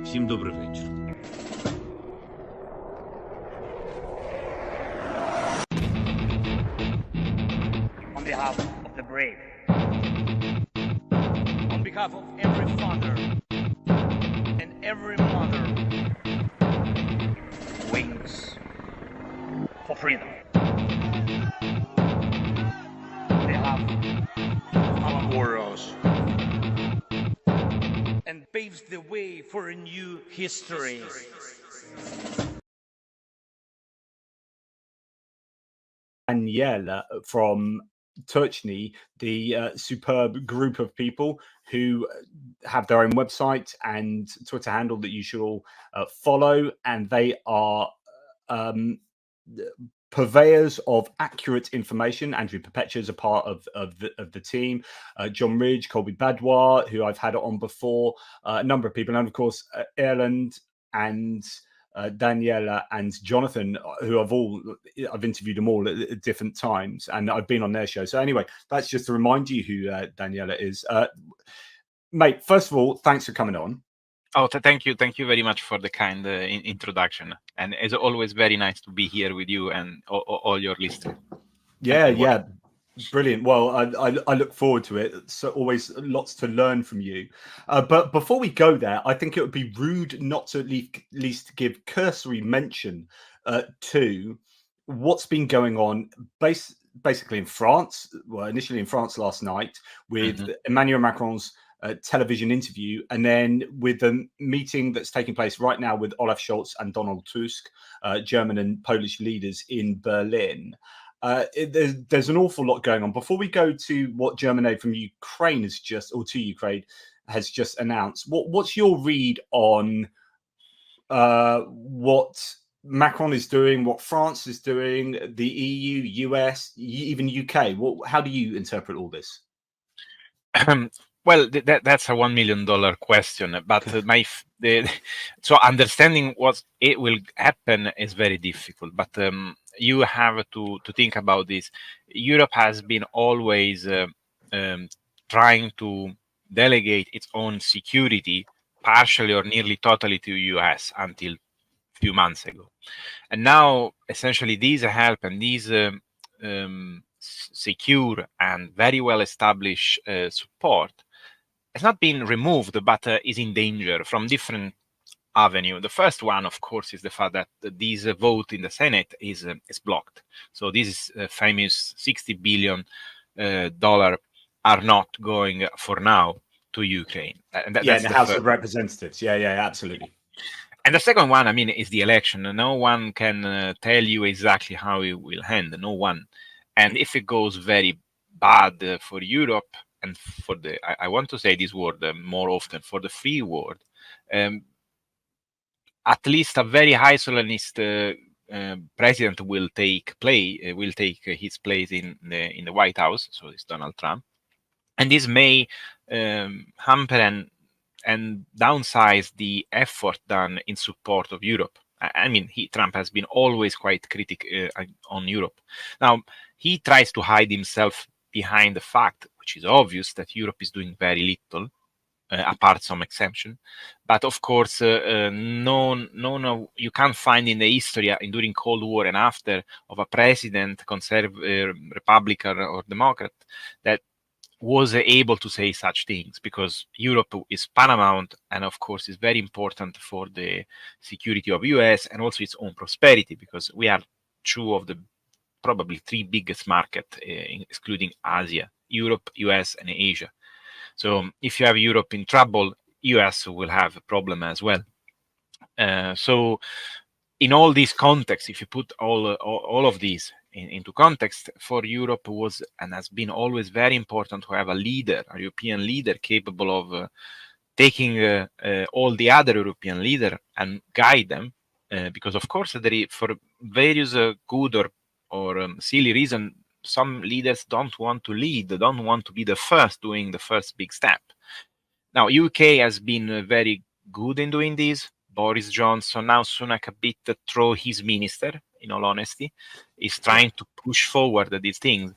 Всім добрий вечір. On behalf of the brave. On behalf of every father and every mother. Wings for freedom. On behalf of our warriors. And paves the way for a new history. Daniele from Tochnyi, the superb group of people who have their own website and Twitter handle that you should all follow, and they are purveyors of accurate information. Andrew Perpetua is a part of the team. John Ridge, Colby Badwa, who I've had on before, a number of people, and of course Ireland and Daniele and Jonathan, who I've interviewed them all at different times, and I've been on their show. So anyway, that's just to remind you who Daniele is. Mate, first of all, thanks for coming on. Oh, thank you very much for the kind introduction, and it's always very nice to be here with you and all your listeners. Yeah, brilliant. Well, I look forward to it. So always lots to learn from you. But before we go there, I think it would be rude not to at least give cursory mention to what's been going on basically in France. Well, initially in France last night with Emmanuel Macron's television interview, and then with the meeting that's taking place right now with Olaf Scholz and Donald Tusk, German and Polish leaders in Berlin. There's an awful lot going on. Before we go to what German aid from Ukraine has just announced, what's your read on what Macron is doing, what France is doing, the EU, US, even UK? How do you interpret all this? Well, that's a $1 million question, but so understanding what it will happen is very difficult. But you have to think about this. Europe has been always trying to delegate its own security, partially or nearly totally, to US until a few months ago. And now, essentially, these help and these secure and very well established support has not been removed, but is in danger from different avenues. The first one, of course, is the fact that this vote in the Senate is blocked. So this famous $60 billion are not going for now to Ukraine. And that's the House of Representatives. Yeah, absolutely. And the second one, I mean, is the election. No one can tell you exactly how it will end. No one. And if it goes very bad for Europe, and for I want to say this word more often, for the free world, at least a very isolationist president will take his place in the White House. So it's Donald Trump, and this may hamper and downsize the effort done in support of Europe. I mean, Trump has been always quite critical on Europe. Now, he tries to hide himself behind the fact, which is obvious, that Europe is doing very little, apart some exception. But of course, no, you can't find in the history during Cold War and after of a president, Republican or Democrat, that was able to say such things, because Europe is paramount and of course is very important for the security of US and also its own prosperity, because we are two of the probably three biggest markets, excluding Asia: Europe, US, and Asia. So if you have Europe in trouble, US will have a problem as well. So in all these contexts, if you put all of these into context, for Europe was and has been always very important to have a leader, a European leader capable of taking all the other European leaders and guide them, because of course for various good or silly reason, some leaders don't want to lead, they don't want to be the first doing the first big step. Now, UK has been very good in doing this. Boris Johnson, now Sunak a bit through his minister, in all honesty, is trying to push forward these things.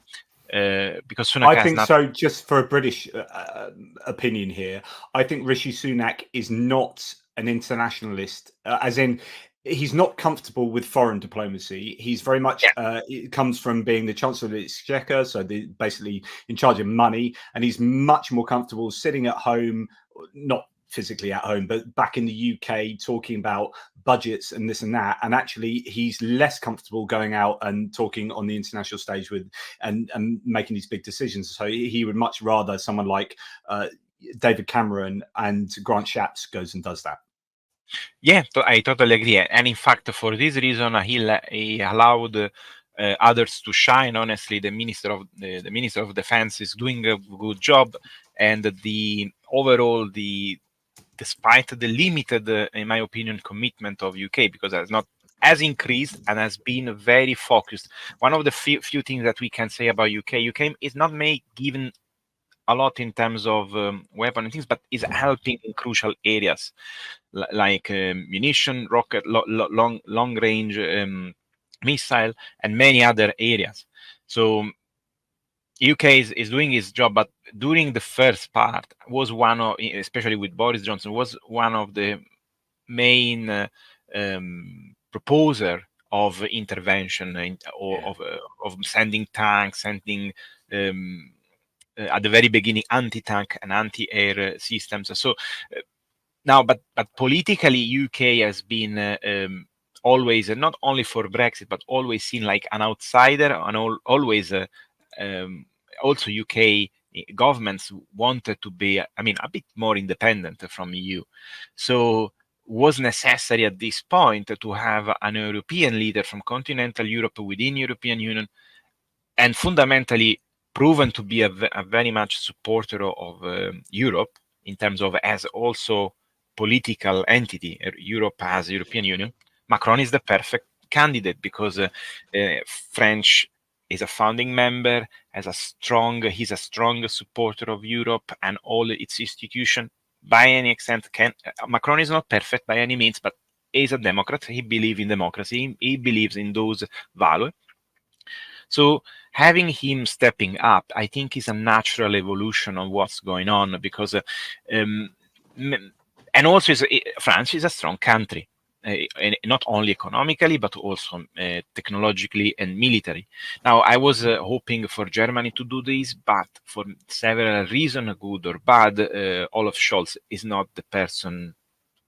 Because Sunak I think so. Just for a British opinion here, I think Rishi Sunak is not an internationalist, as in he's not comfortable with foreign diplomacy. He's very much it comes from being the Chancellor of the Exchequer, so basically in charge of money, and he's much more comfortable sitting at home, not physically at home, but back in the UK talking about budgets and this and that. And actually he's less comfortable going out and talking on the international stage with and making these big decisions. So he would much rather someone like David Cameron and Grant Shapps goes and does that. Yeah, I totally agree. And in fact, for this reason, he allowed others to shine. Honestly, the Minister of Defense is doing a good job, and despite the limited, in my opinion, commitment of UK, because it has increased and has been very focused. One of the few things that we can say about UK is not given a lot in terms of weapon and things, but is helping in crucial areas like munition, rocket, long range missile, and many other areas. So UK is doing its job, but during the first part was one of, especially with Boris Johnson, was one of the main proposer of intervention of sending tanks, sending at the very beginning anti-tank and anti-air systems. So now, but politically, UK has been always, not only for Brexit, but always seen like an outsider, and always also UK governments wanted to be, a bit more independent from EU. So was necessary at this point to have an European leader from continental Europe within European Union, and fundamentally proven to be a very much supporter of Europe in terms of as also political entity. Europe as European Union. Macron is the perfect candidate because French is a founding member, he's a strong supporter of Europe and all its institutions. By any extent, Macron is not perfect by any means, but he's a Democrat. He believes in democracy. He believes in those values. So having him stepping up, I think, is a natural evolution of what's going on, because and also France is a strong country, not only economically but also technologically and military. Now, I was hoping for Germany to do this, but for several reasons, good or bad, Olaf Scholz is not the person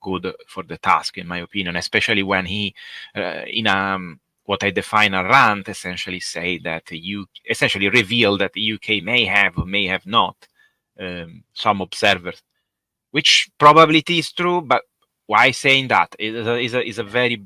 good for the task, in my opinion, especially when he, in what I define a rant, essentially say that essentially reveal that the UK may have or may have not some observers, which probably it is true, but why saying that? It is a very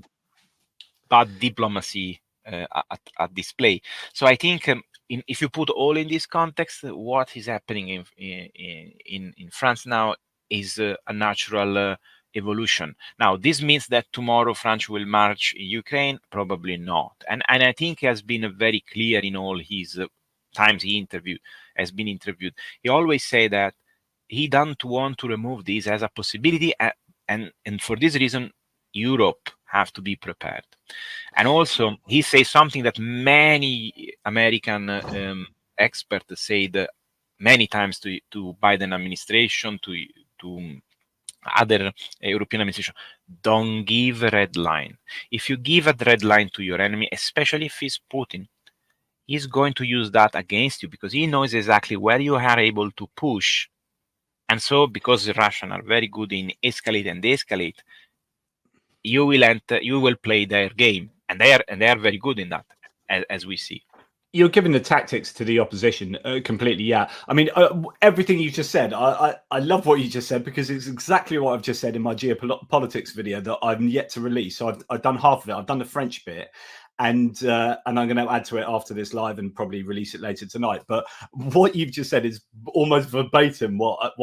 bad diplomacy at display. So I think if you put all in this context, what is happening in France now is a natural evolution. Now, this means that tomorrow France will march in Ukraine? Probably not. And I think he has been very clear in all his times has been interviewed. He always say that he doesn't want to remove this as a possibility, and for this reason, Europe have to be prepared. And also, he says something that many American experts said many times to Biden administration, to other European administration: don't give a red line. If you give a red line to your enemy, especially if it's Putin, he's going to use that against you, because he knows exactly where you are able to push. And so, because the Russians are very good in escalate and de-escalate, you will play their game, and they are very good in that, as we see. You're giving the tactics to the opposition completely. Yeah, I mean, everything you just said, I love what you just said, because it's exactly what I've just said in my geopolitics video that I've yet to release. So I've done half of it. I've done the French bit, and I'm going to add to it after this live and probably release it later tonight. But what you've just said is almost verbatim what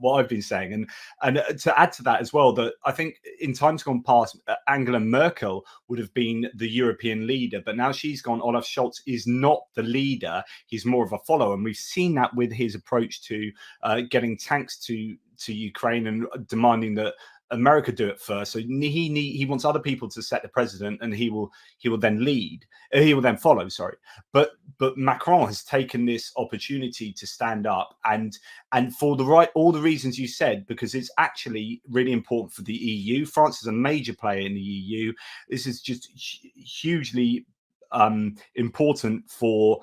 I've been saying, and to add to that as well, that I think in times gone past, Angela Merkel would have been the European leader, but now she's gone. Olaf Scholz is not the leader; he's more of a follower, and we've seen that with his approach to getting tanks to Ukraine and demanding that America do it first. So he wants other people to set the president, and he will then lead. He will then follow. Sorry, but Macron has taken this opportunity to stand up and for all the reasons you said, because it's actually really important for the EU. France is a major player in the EU. This is just hugely important for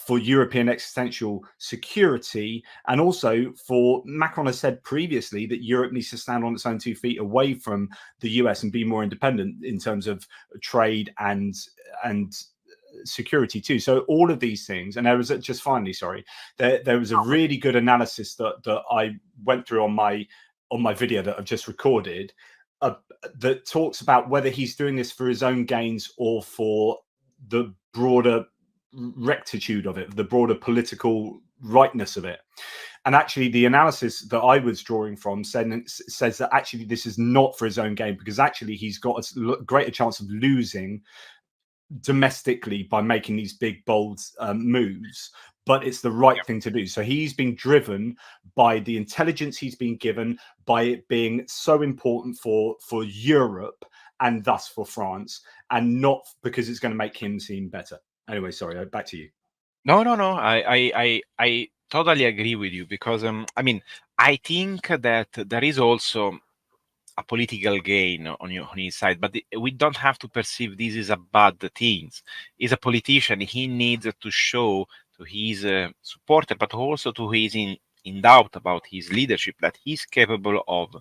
European existential security, and also for Macron has said previously that Europe needs to stand on its own 2 feet away from the US and be more independent in terms of trade and security too. So all of these things, and there was just finally, sorry, there was a really good analysis that I went through on my video that I've just recorded that talks about whether he's doing this for his own gains or for the broader rectitude of it, the broader political rightness of it. And actually the analysis that I was drawing from says that actually this is not for his own gain, because actually he's got a greater chance of losing domestically by making these big bold moves, but it's the right thing to do. So he's being driven by the intelligence he's been given, by it being so important for Europe and thus for France, and not because it's going to make him seem better. Anyway, sorry, back to you. No. I totally agree with you, because I mean, I think that there is also a political gain on his side, but we don't have to perceive this as a bad thing. He's a politician. He needs to show to his supporter, but also to his in doubt about his leadership, that he's capable of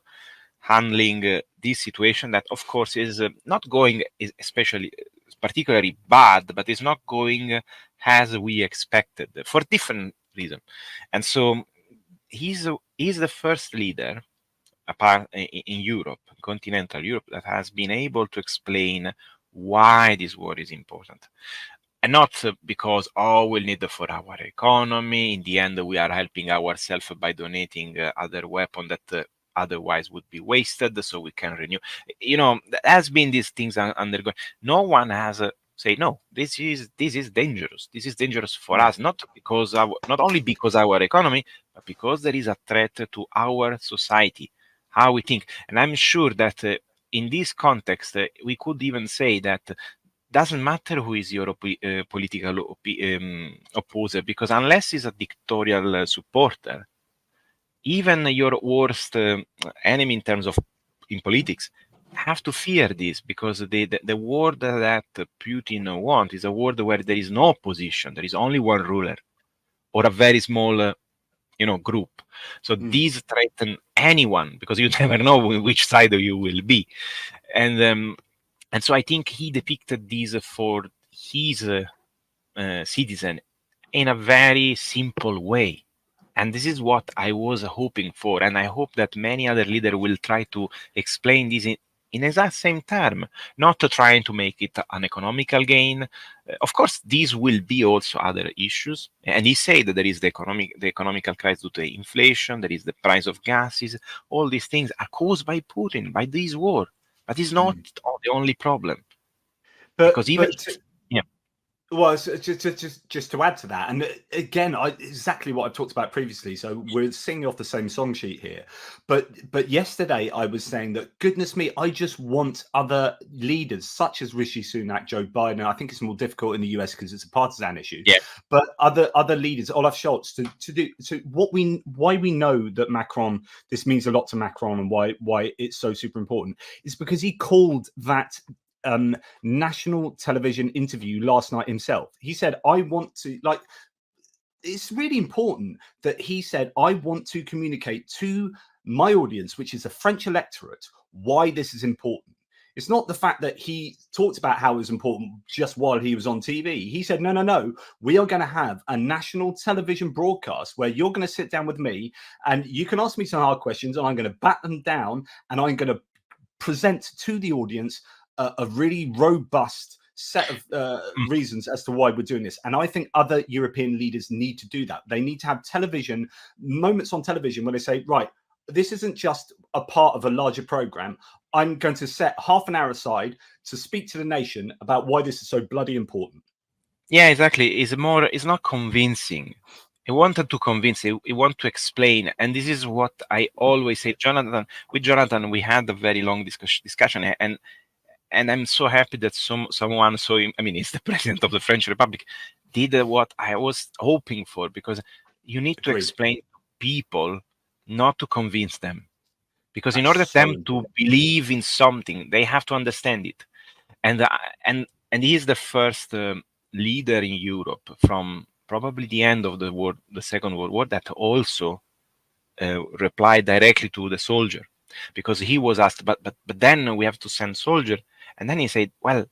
handling this situation that, of course, is not going especially particularly bad, but it's not going as we expected for different reasons. And so he's the first leader apart in Europe, continental Europe, that has been able to explain why this war is important. And not because, we'll need it for our economy. In the end, we are helping ourselves by donating other weapons that otherwise would be wasted, so we can renew. There has been these things undergoing. No one has say, no, this is dangerous. This is dangerous for us, not only because our economy, but because there is a threat to our society, how we think. And I'm sure that in this context, we could even say that doesn't matter who is your political opposer, because unless he's a dictatorial supporter, even your worst enemy in politics have to fear this, because the world that Putin wants is a world where there is no opposition, there is only one ruler or a very small group. So these threaten anyone, because you never know which side you will be. And so I think he depicted this for his citizen in a very simple way. And this is what I was hoping for. And I hope that many other leaders will try to explain this in exact same term, not trying to make it an economical gain. Of course, these will be also other issues. And he said that there is the economical crisis due to inflation, there is the price of gases. All these things are caused by Putin, by this war. But it's not the only problem. Because even well, just to add to that, and again, exactly what I've talked about previously. So we're singing off the same song sheet here. But yesterday I was saying that, goodness me, I just want other leaders such as Rishi Sunak, Joe Biden. I think it's more difficult in the US because it's a partisan issue. Yeah. But other leaders, Olaf Scholz, to do why we know that Macron, this means a lot to Macron, and why it's so super important is because he called that national television interview last night himself. He said, I want to, it's really important that he said, I want to communicate to my audience, which is the French electorate, why this is important. It's not the fact that he talked about how it was important just while he was on TV. He said, no, we are going to have a national television broadcast where you're going to sit down with me and you can ask me some hard questions and I'm going to bat them down and I'm going to present to the audience a really robust set of reasons as to why we're doing this. And I think other European leaders need to do that. They need to have moments on television where they say, right, this isn't just a part of a larger program. I'm going to set half an hour aside to speak to the nation about why this is so bloody important. Yeah, exactly. It's not convincing. He wanted to convince, he wanted to explain. And this is what I always say, with Jonathan, we had a very long discussion, and I'm so happy that someone saw him. I mean, he's the president of the French Republic, did what I was hoping for, because you need to explain to people, not to convince them. Because in order for them to believe in something, they have to understand it. And he is the first leader in Europe from probably the end of the Second World War that also replied directly to the soldier, because he was asked, but then we have to send soldier, and then he said, well,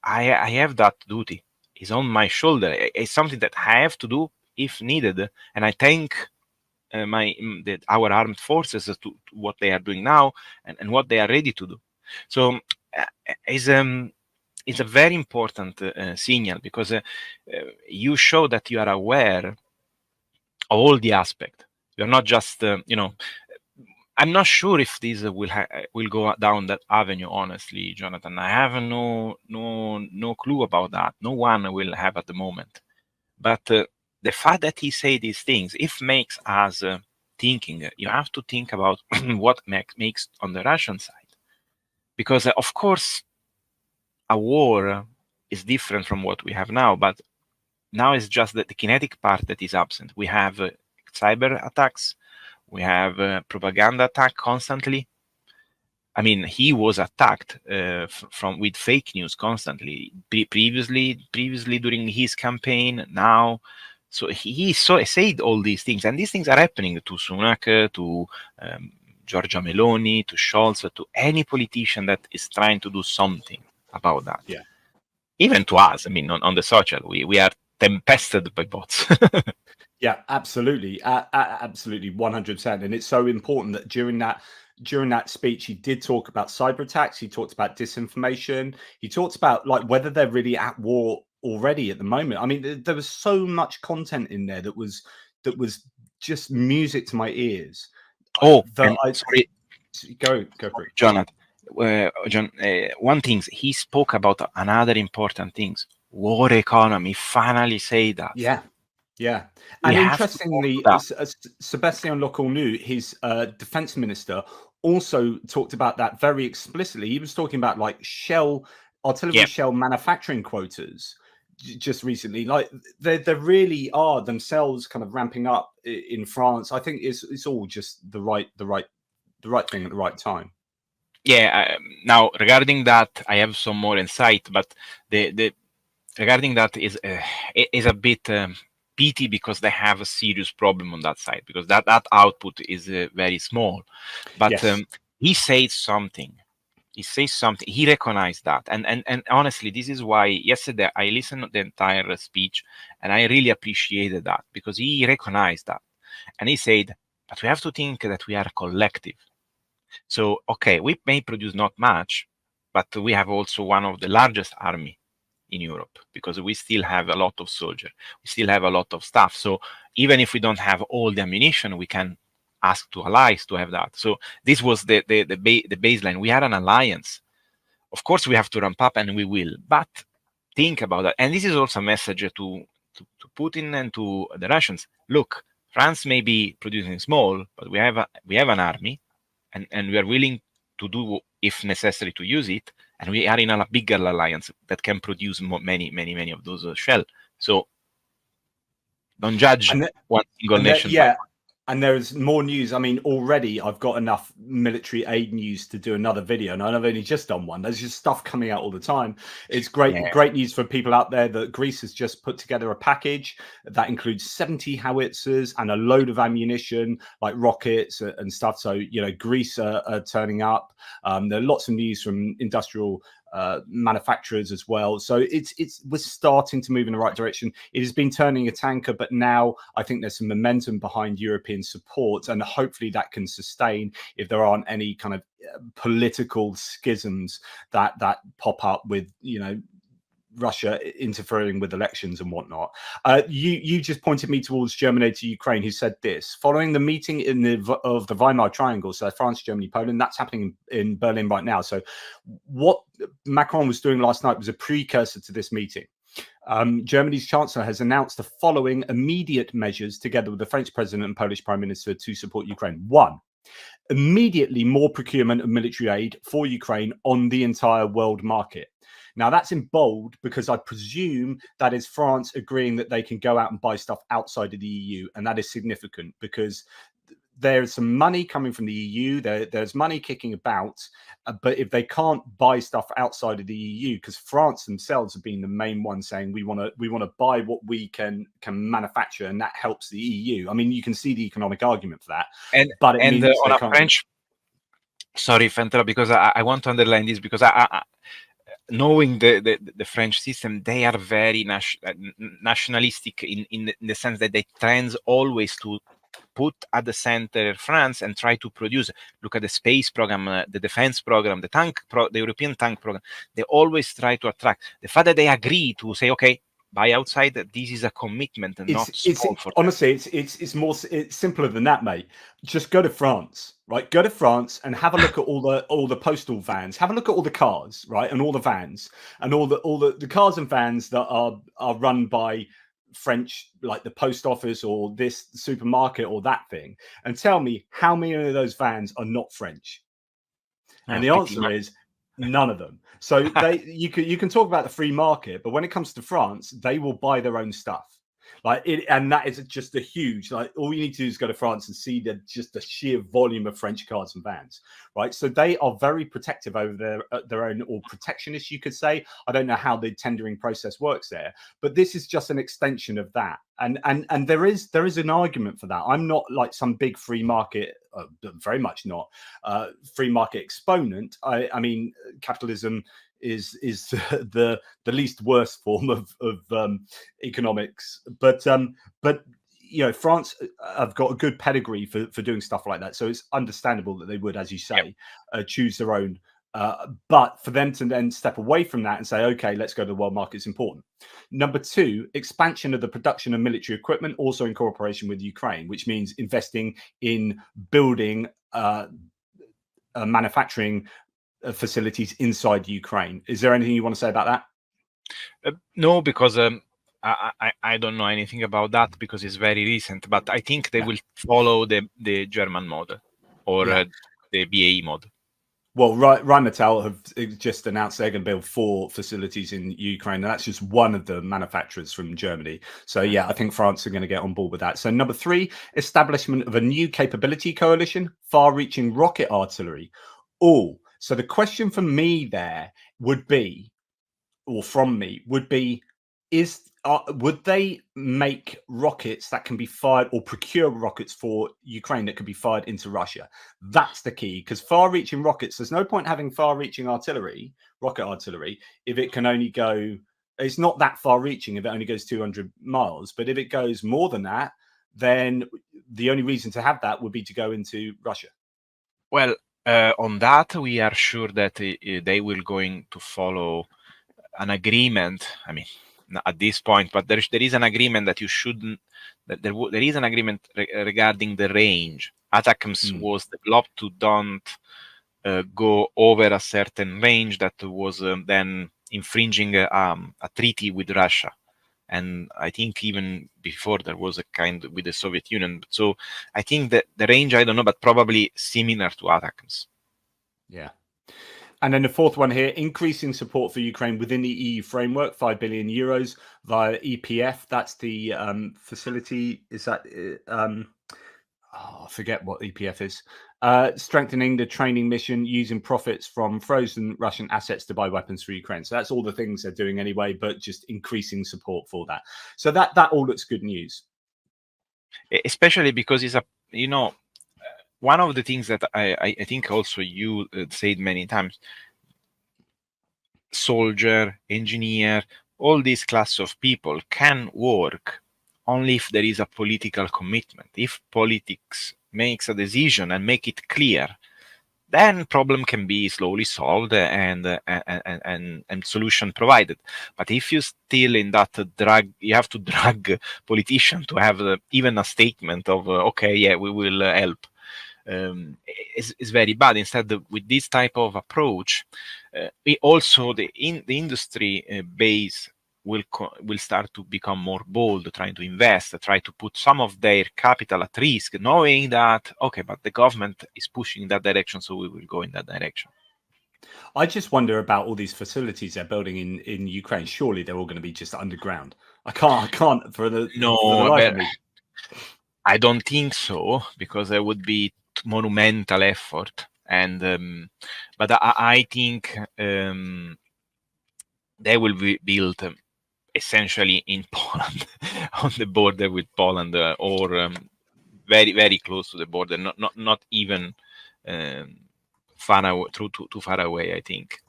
I have that duty. It's on my shoulder. It's something that I have to do if needed, and I thank our armed forces to what they are doing now and what they are ready to do. So it's a very important signal, because you show that you are aware of all the aspects. You're not just, I'm not sure if this will go down that avenue, honestly, Jonathan. I have no clue about that. No one will have at the moment. But the fact that he say these things, if makes us thinking, you have to think about what makes on the Russian side. Because, of course, a war is different from what we have now, but now it's just the kinetic part that is absent. We have cyber attacks, we have propaganda attack constantly. I mean, he was attacked with fake news constantly. Previously during his campaign, now. So he said all these things, and these things are happening to Sunak, to Giorgia Meloni, to Scholz, to any politician that is trying to do something about that. Yeah. Even to us, I mean, on the social, we are tempested by bots. Yeah, absolutely. Absolutely, 100%. And it's so important that during that speech, he did talk about cyber attacks. He talked about disinformation. He talked about like whether they're really at war already at the moment. I mean, there was so much content in there that was just music to my ears. Oh, sorry. Go for it, Jonathan. John, one thing, he spoke about another important things. War economy. Finally say that. Yeah. And interestingly, Sebastian Lecornu, his defense minister, also talked about that very explicitly. He was talking about like artillery shell manufacturing quotas just recently. Like they really are themselves kind of ramping up in France. I think it's all just the right thing at the right time. Yeah. Now regarding that, I have some more insight, but the regarding that is a bit pity, because they have a serious problem on that side, because that output is very small. But yes. He says something. He recognized that, and honestly, this is why yesterday I listened to the entire speech, and I really appreciated that, because he recognized that, and he said, but we have to think that we are a collective. So okay, we may produce not much, but we have also one of the largest army in Europe, because we still have a lot of soldiers, we still have a lot of stuff. So even if we don't have all the ammunition, we can ask to allies to have that. So this was the baseline. We are an alliance. Of course, we have to ramp up, and we will. But think about that. And this is also a message to Putin and to the Russians. Look, France may be producing small, but we have an army, and we are willing to do, if necessary, to use it. And we are in a bigger alliance that can produce many of those shells. So don't judge one single nation. Yeah. And there's more news. I mean, already I've got enough military aid news to do another video, and I've only just done one. There's just stuff coming out all the time. It's great news for people out there that Greece has just put together a package that includes 70 howitzers and a load of ammunition, like rockets and stuff. So, Greece are turning up. There are lots of news from industrial manufacturers as well. So we're starting to move in the right direction. It has been turning a tanker, but now I think there's some momentum behind European support, and hopefully that can sustain if there aren't any kind of political schisms that pop up with Russia interfering with elections and whatnot. You just pointed me towards Germinator Ukraine, who said this following the meeting of the Weimar Triangle, so France, Germany, Poland. That's happening in Berlin right now. So what Macron was doing last night was a precursor to this meeting. Germany's chancellor has announced the following immediate measures together with the French president and Polish prime minister to support Ukraine. 1, immediately more procurement of military aid for Ukraine on the entire world market. Now, that's in bold because I presume that is France agreeing that they can go out and buy stuff outside of the EU. And that is significant because there's some money coming from the EU. There's money kicking about. But if they can't buy stuff outside of the EU, because France themselves have been the main one saying we want to buy what we can manufacture, and that helps the EU. I mean, you can see the economic argument for that. But it means on a French. Sorry, Fentela, because I want to underline this because I knowing the French system, they are very nationalistic in the sense that they tend always to put at the center France and try to produce. Look at the space program, the defense program, the European tank program. They always try to attract. The fact that they agree to say, okay, buy outside, this is a commitment and not small for honestly, it's simpler than that, mate. Just go to France, right? Go to France and have a look at all the postal vans. Have a look at all the cars, right, and all the vans and all the cars and vans that are run by French, like the post office or this supermarket or that thing, and tell me how many of those vans are not French. And the answer is none of them. So you can talk about the free market, but when it comes to France, they will buy their own stuff. And that is just a huge, all you need to do is go to France and see just the sheer volume of French cars and vans, right? So they are very protective over their own, or protectionist, you could say. I don't know how the tendering process works there, but this is just an extension of that. And there is an argument for that. I'm not like some big free market, very much not free market exponent. I mean, capitalism is the least worst form of economics, but you know, France have got a good pedigree for doing stuff like that, so it's understandable that they would, as you say, choose their own. But for them to then step away from that and say, okay, let's go to the world market is important. Number 2, expansion of the production of military equipment, also in cooperation with Ukraine, which means investing in building manufacturing facilities inside Ukraine. Is there anything you want to say about that? No, because I don't know anything about that because it's very recent. But I think they will follow the German model or the BAE model. Well, Rheinmetall have just announced they're going to build 4 facilities in Ukraine, and that's just one of the manufacturers from Germany. So, yeah, I think France are going to get on board with that. So, number 3, establishment of a new capability coalition, far-reaching rocket artillery. So the question for me there would be, or from me, would be, would they make rockets that can be fired, or procure rockets for Ukraine that could be fired into Russia? That's the key, because far-reaching rockets, there's no point having far-reaching artillery, rocket artillery, if it can only go, it's not that far-reaching if it only goes 200 miles. But if it goes more than that, then the only reason to have that would be to go into Russia. Well, on that, we are sure that they will going to follow an agreement. I mean, at this point, but there is an agreement that you shouldn't. That there is an agreement regarding the range. ATACMS was developed to don't go over a certain range that was then infringing a treaty with Russia. And I think even before there was a kind with the Soviet Union. So I think that the range, I don't know, but probably similar to ATACMS. Yeah. And then the 4th one here, increasing support for Ukraine within the EU framework, 5 billion euros via EPF. That's the facility. Is that, I forget what EPF is. Strengthening the training mission using profits from frozen Russian assets to buy weapons for Ukraine. So that's all the things they're doing anyway, but just increasing support for that. So that all looks good news. Especially because it's one of the things that I think also you said many times, soldier, engineer, all these class of people can work only if there is a political commitment. If politics makes a decision and make it clear, then problem can be slowly solved and solution provided. But if you still in that you have to drag politicians to have even a statement of okay, yeah, we will help. Is very bad. Instead, with this type of approach, we also the industry base will start to become more bold, trying to invest, try to put some of their capital at risk, knowing that, okay, but the government is pushing in that direction, so we will go in that direction. I just wonder about all these facilities they're building in Ukraine. Surely they're all going to be just underground. I can't for the life of me. I don't think so, because there would be monumental effort, and but I think they will be built essentially in Poland, on the border with Poland, or very, very close to the border, not even far away, too far away. I think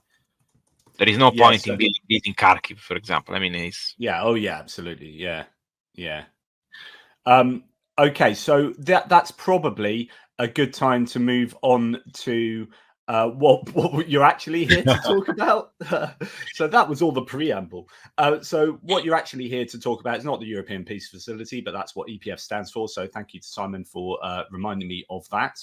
there is no point in building this in Kharkiv, for example. I mean, it's oh yeah, absolutely, yeah. Okay, so that's probably a good time to move on to what you're actually here to talk about. So that was all the preamble. So what you're actually here to talk about is not the European Peace Facility, but that's what EPF stands for. So thank you to Simon for reminding me of that.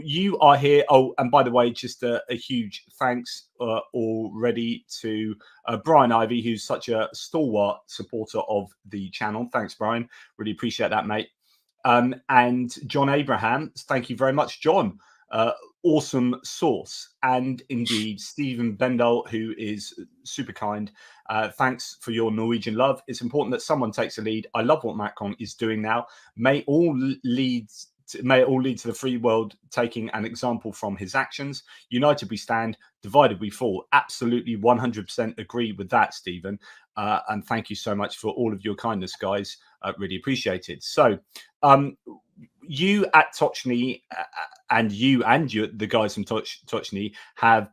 You are here. Oh, and by the way, just a huge thanks already to Brian Ivy, who's such a stalwart supporter of the channel. Thanks, Brian. Really appreciate that, mate. And John Abraham, thank you very much, John. Awesome source. And indeed, Stephen Bendel, who is super kind. Thanks for your Norwegian love. It's important that someone takes a lead. I love what Macron is doing now. May it all lead to the free world taking an example from his actions. United we stand, divided we fall. Absolutely 100% agree with that, Stephen. And thank you so much for all of your kindness, guys. Really appreciated. So you at Tochnyi and the guys from Tochnyi have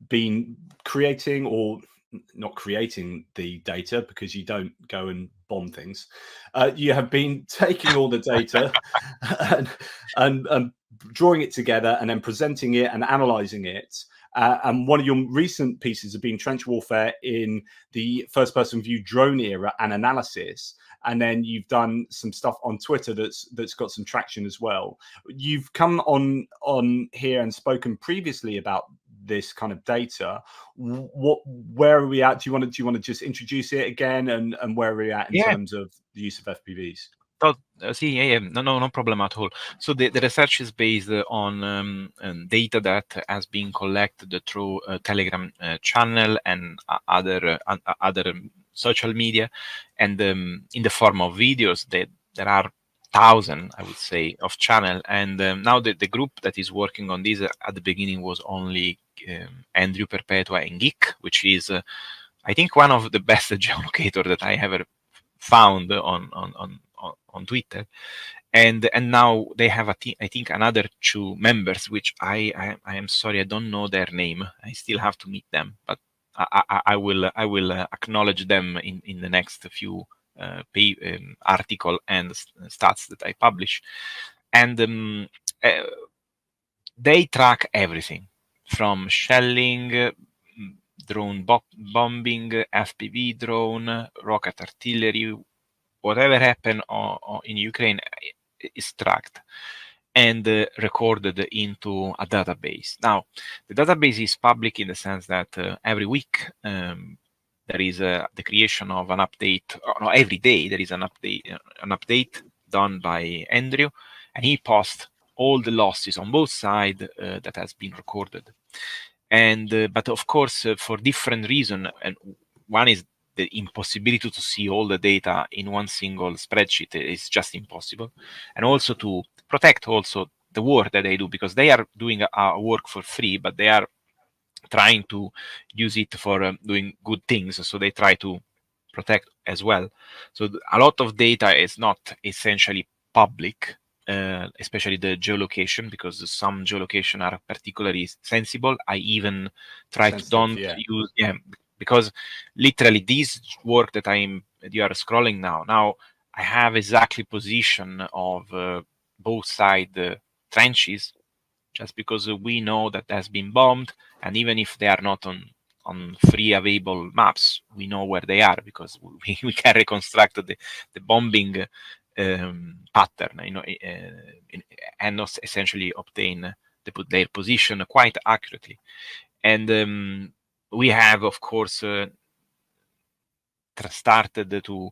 been creating, or not creating, the data, because you don't go and bomb things. You have been taking all the data and drawing it together and then presenting it and analyzing it. And one of your recent pieces have been trench warfare in the first-person view drone era and analysis. And then you've done some stuff on Twitter that's got some traction as well. You've come on here and spoken previously about this kind of data. Where are we at? Do you want to just introduce it again, and where are we at in terms of the use of FPVs? No problem at all. So the research is based on data that has been collected through a Telegram channel and other social media, and in the form of videos. There are thousands, I would say, of channel, and now the group that is working on this at the beginning was only Andrew Perpetua and Geek, which is I think one of the best geolocator that I ever found on Twitter, and now they have I think another 2 members, which I am sorry, I don't know their name. I still have to meet them, but I will acknowledge them in the next few article and stats that I publish. And they track everything from shelling, drone bombing, FPV drone, rocket artillery. Whatever happened in Ukraine is tracked and recorded into a database. Now, the database is public in the sense that every week there is the creation of an update. No, every day there is an update done by Andrew, and he posts all the losses on both sides that has been recorded. And but of course, for different reasons, and one is the impossibility to see all the data in one single spreadsheet is just impossible, and also to protect also the work that they do, because they are doing a work for free, but they are trying to use it for doing good things, so they try to protect as well. So a lot of data is not essentially public, especially the geolocation, because some geolocation are particularly sensible. I even try to don't use because literally this work that you are scrolling now I have exactly position of both side trenches, just because we know that has been bombed, and even if they are not on free available maps, we know where they are, because we can reconstruct the bombing pattern, and essentially obtain their position quite accurately. And we have, of course, started to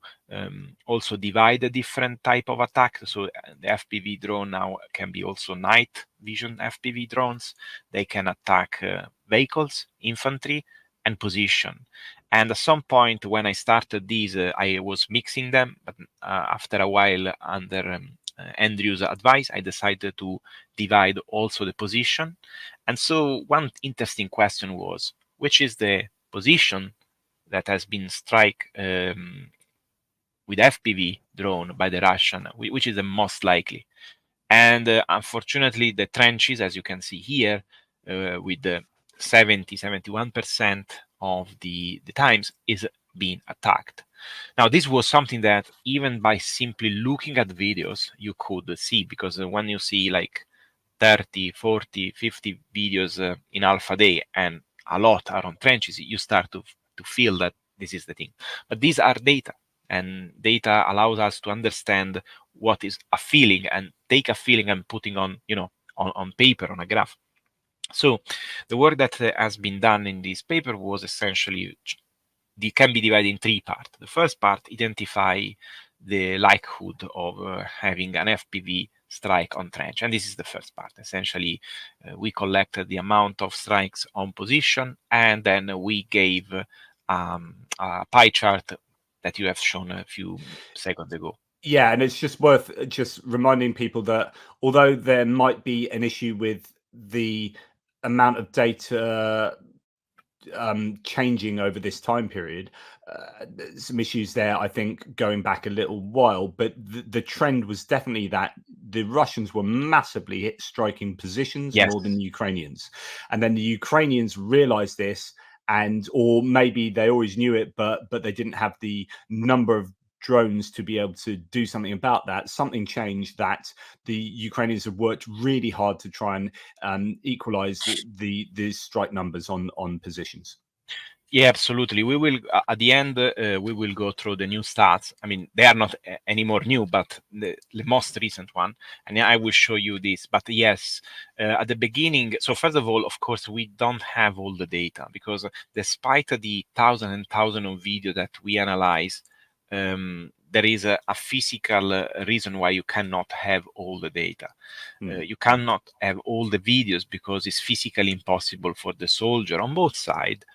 also divide the different type of attacks. So the FPV drone now can be also night vision FPV drones. They can attack vehicles, infantry, and position. And at some point when I started these, I was mixing them, but after a while, under Andrew's advice, I decided to divide also the position. And so one interesting question was, which is the position that has been struck with FPV drone by the Russian, which is the most likely? And unfortunately, the trenches, as you can see here, with the 71% of the times is being attacked. Now, this was something that even by simply looking at videos, you could see, because when you see like 30, 40, 50 videos in half a day, and a lot are on trenches, you start to feel that this is the thing. But these are data, and data allows us to understand what is a feeling, and take a feeling and putting on, on paper, on a graph. So the work that has been done in this paper was essentially, can be divided in three parts. The first part, identify the likelihood of having an FPV strike on trench. And this is the first part. Essentially, we collected the amount of strikes on position, and then we gave a pie chart that you have shown a few seconds ago. Yeah, and it's just worth just reminding people that although there might be an issue with the amount of data changing over this time period, some issues there, I think, going back a little while, but the trend was definitely that the Russians were massively striking positions more than the Ukrainians. And then the Ukrainians realized this, or maybe they always knew it, but they didn't have the number of drones to be able to do something about that. Something changed, that the Ukrainians have worked really hard to try and equalize the strike numbers on positions. Yeah, absolutely. We will, at the end, we will go through the new stats. I mean, they are not any more new, but the most recent one. And I will show you this. But yes, at the beginning, so first of all, of course, we don't have all the data, because despite the thousands and thousands of video that we analyze, there is a physical reason why you cannot have all the data. You cannot have all the videos because it's physically impossible for the soldier on both sides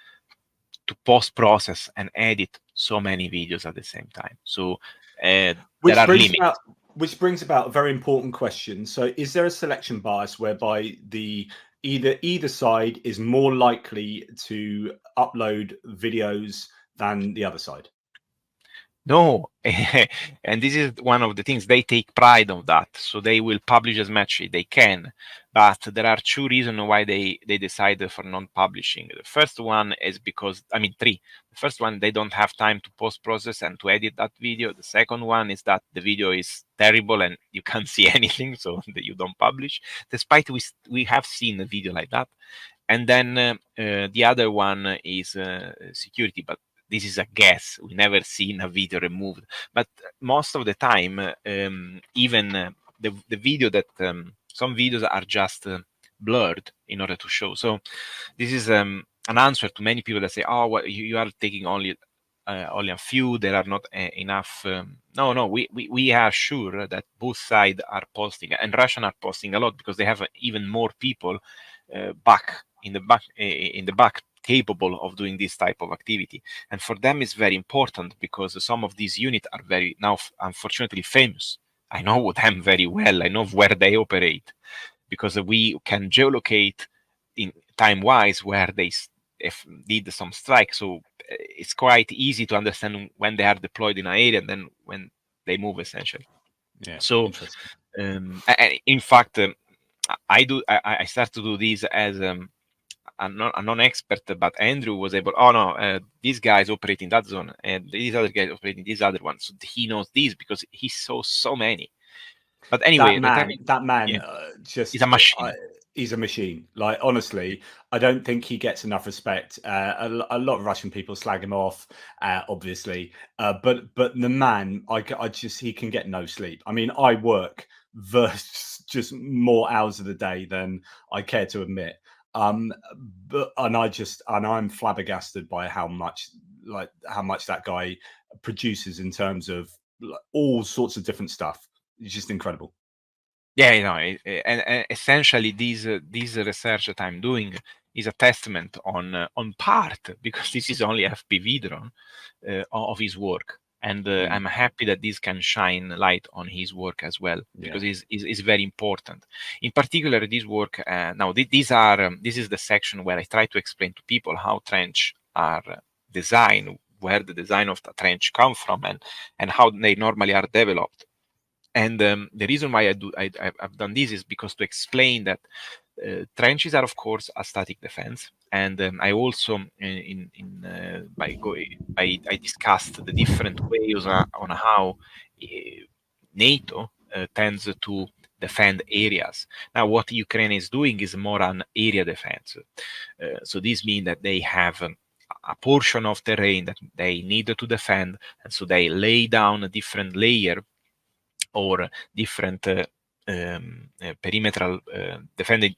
to post-process and edit so many videos at the same time. So there are limits. Which brings about a very important question. So is there a selection bias whereby either side is more likely to upload videos than the other side? No, and this is one of the things, they take pride on that. So they will publish as much as they can. But there are two reasons why they decided for non-publishing. The first one is because, three. The first one, they don't have time to post-process and to edit that video. The second one is that the video is terrible and you can't see anything, so that you don't publish, despite we have seen a video like that. And then the other one is security, but this is a guess. We never seen a video removed, but most of the time, even the video that some videos are just blurred in order to show. So this is an answer to many people that say, "Oh, well, you are taking only a few. There are not enough." No, we are sure that both sides are posting, and Russian are posting a lot because they have even more people back in the back capable of doing this type of activity. And for them it's very important because some of these units are very now unfortunately famous. I know them very well. I know where they operate because we can geolocate in time-wise where they did some strike. So it's quite easy to understand when they are deployed in an area and then when they move, essentially. Yeah. So in fact, I started to do this as I'm a non-expert, but Andrew was able, these guys operate in that zone and these other guys operate in this other one. So he knows this because he saw so many. But anyway, that man just is a machine. He's a machine. Like, honestly, I don't think he gets enough respect. A lot of Russian people slag him off, obviously. But the man, he can get no sleep. I mean, I work just more hours of the day than I care to admit. But I'm flabbergasted by how much that guy produces in terms of all sorts of different stuff. It's just incredible. Yeah, and essentially this research that I'm doing is a testament on part, because this is only FPV drone, of his work. And I'm happy that this can shine light on his work as well, because it's very important. In particular, this work, now this is the section where I try to explain to people how trench are designed, where the design of the trench come from, and how they normally are developed. And the reason why I've done this is because to explain that trenches are, of course, a static defense. And I also, I discussed the different ways on how NATO tends to defend areas. Now, what Ukraine is doing is more an area defense. So this means that they have a portion of terrain that they need to defend, and so they lay down a different layer or different perimetral defended,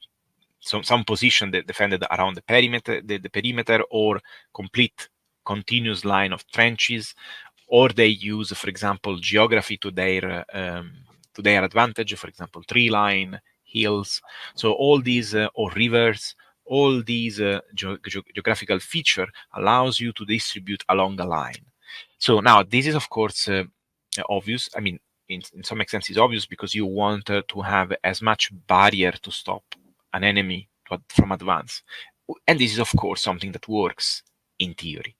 some position that defended around the perimeter, or complete continuous line of trenches, or they use, for example, geography to their advantage, for example, tree line, hills. So all these, or rivers, all these geographical feature allows you to distribute along a line. So now this is, of course, obvious. I mean, in some extent is obvious, because you want to have as much barrier to stop an enemy from advance. And this is, of course, something that works in theory.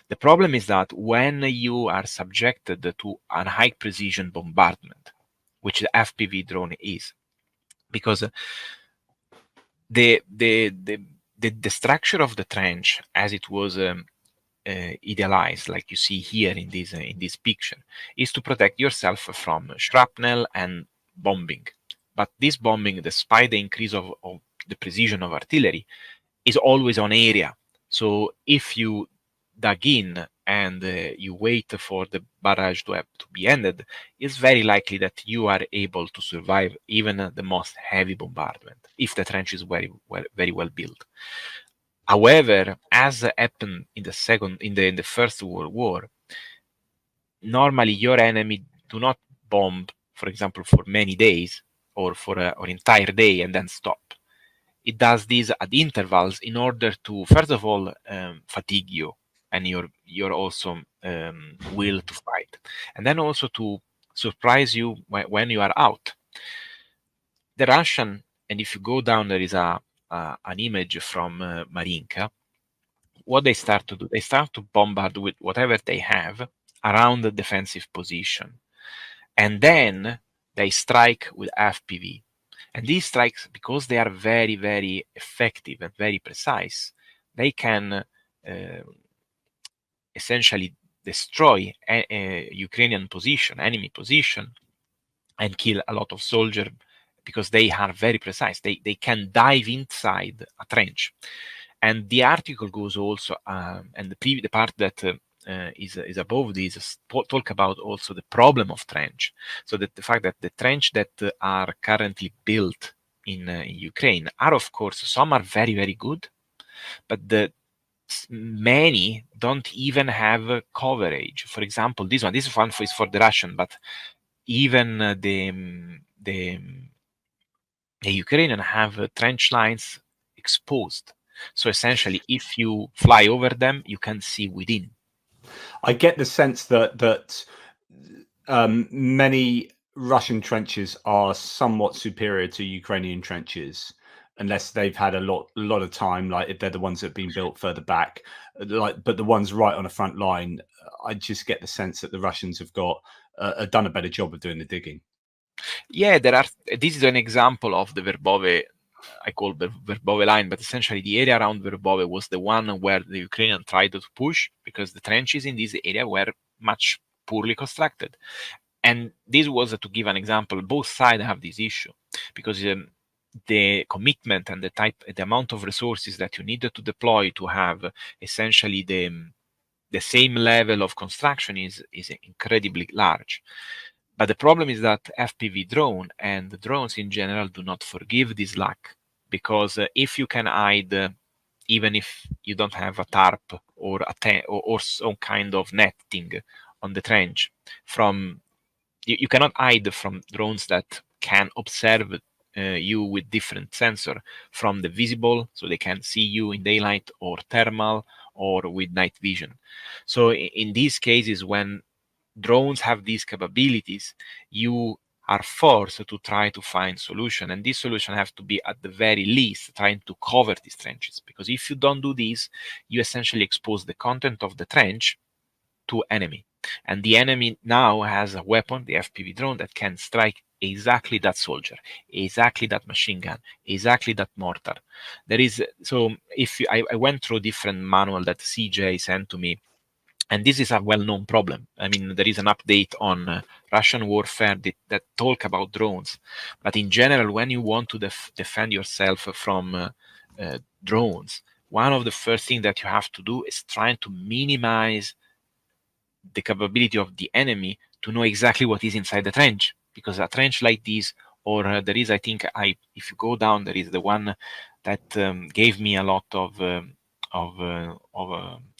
The problem is that when you are subjected to a high precision bombardment, which the FPV drone is, because the structure of the trench, as it was idealized, like you see here in this picture, is to protect yourself from shrapnel and bombing. But this bombing, despite the increase of the precision of artillery, is always on area. So if you dug in and you wait for the barrage to be ended, it's very likely that you are able to survive even the most heavy bombardment, if the trench is very well built. However, as happened in the First World War, normally your enemy do not bomb, for example, for many days or for an entire day and then stop. It does this at intervals in order to, first of all, fatigue you and your also will to fight, and then also to surprise you when you are out. The Russian, and if you go down, there is an image from Marinka. What they start to do, they start to bombard with whatever they have around the defensive position. And then they strike with FPV. And these strikes, because they are very, very effective and very precise, they can essentially destroy a Ukrainian position, enemy position, and kill a lot of soldiers, because they are very precise. They can dive inside a trench. And the article goes also, and the part that is above this talk about also the problem of trench. So that the fact that the trench that are currently built in Ukraine are, of course, some are very, very good, but many don't even have coverage. For example, this one is for the Russian, but even the Ukrainian have trench lines exposed. So essentially, if you fly over them, you can see within. I get the sense that many Russian trenches are somewhat superior to Ukrainian trenches, unless they've had a lot of time. Like if they're the ones that have been built further back, but the ones right on the front line, I just get the sense that the Russians have done a better job of doing the digging. Yeah, this is an example of the Verbove. I call the Verbove line, but essentially the area around Verbove was the one where the Ukrainians tried to push, because the trenches in this area were much poorly constructed. And this was, to give an example, both sides have this issue, because the commitment and the amount of resources that you needed to deploy to have essentially the same level of construction is incredibly large. But the problem is that FPV drone and the drones in general do not forgive this lack, because if you can hide, even if you don't have a tarp or or some kind of netting on the trench, from you cannot hide from drones that can observe you with different sensor, from the visible, so they can see you in daylight, or thermal, or with night vision. So in these cases, when drones have these capabilities, you are forced to try to find solution, and this solution has to be at the very least trying to cover these trenches, because if you don't do this, you essentially expose the content of the trench to enemy, and the enemy now has a weapon, the FPV drone, that can strike exactly that soldier, exactly that machine gun, exactly that mortar. There is, so if you, I went through different manual that CJ sent to me, and this is a well-known problem. I mean, there is an update on Russian warfare that talk about drones, but in general, when you want to defend yourself from drones, one of the first things that you have to do is trying to minimize the capability of the enemy to know exactly what is inside the trench, because a trench like this, or there is, I think, if you go down, there is the one that gave me a lot of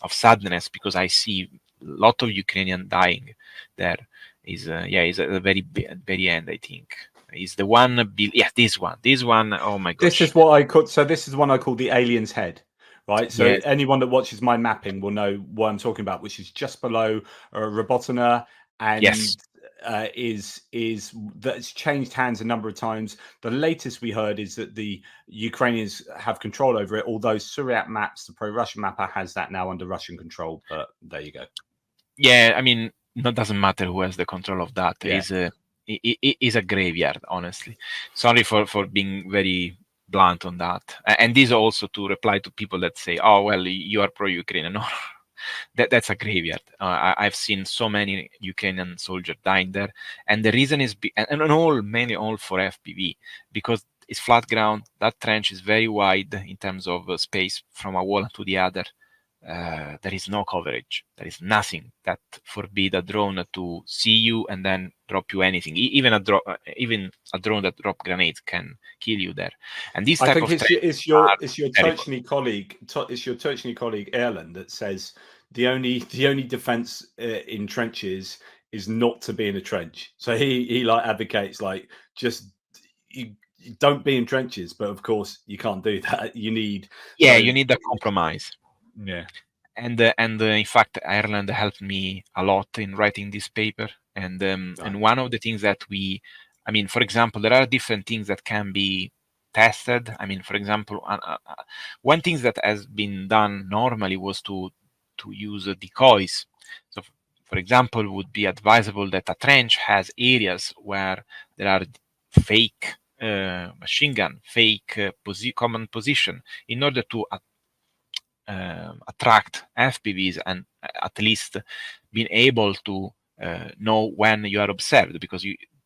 sadness, because I see a lot of Ukrainian dying there. Is is at the very end, I think. Is the one? This one. Oh my gosh! This is what I call. So this is the one I call the alien's head, right? So Yes. anyone that watches my mapping will know what I'm talking about, which is just below Robotina, and Yes. is that's changed hands a number of times. The latest we heard is that the Ukrainians have control over it, although Suryat Maps, the pro-Russian mapper, has that now under Russian control. But there you go. Yeah, I mean, it doesn't matter who has the control of that. Yeah. It is a graveyard, honestly. Sorry for being very blunt on that. And this also to reply to people that say, "Oh, well, you are pro-Ukrainian." No, that's a graveyard. I've seen so many Ukrainian soldiers dying there, and the reason is, mainly all for FPV, because it's flat ground. That trench is very wide in terms of space from a wall to the other. There is no coverage. There is nothing that forbid a drone to see you and then drop you anything. Even a drone that drop grenades can kill you there. And this type I think of it's your Tochnyi colleague. It's your Tochnyi colleague Erland that says the only defense in trenches is not to be in a trench. So he like advocates like just you don't be in trenches, but of course you can't do that. You need you need a compromise. Yeah. And in fact, Ireland helped me a lot in writing this paper. And one of the things that I mean, for example, there are different things that can be tested. I mean, for example, one thing that has been done normally was to use decoys. So, for example, would be advisable that a trench has areas where there are fake machine gun, fake common position, in order to attract FPVs, and at least being able to know when you are observed, because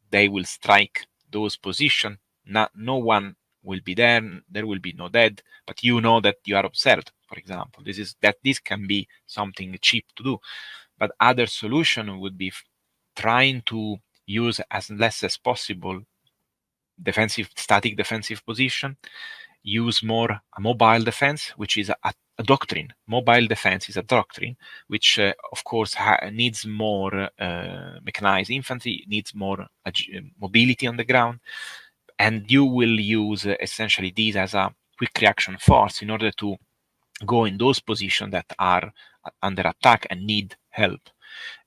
they will strike those positions. No one will be there. There will be no dead, but you know that you are observed. For example, this can be something cheap to do, but other solution would be trying to use as less as possible static defensive position. Use more a mobile defense, which is a doctrine. Mobile defense is a doctrine, which of course needs more mechanized infantry, needs more mobility on the ground, and you will use essentially these as a quick reaction force in order to go in those positions that are under attack and need help.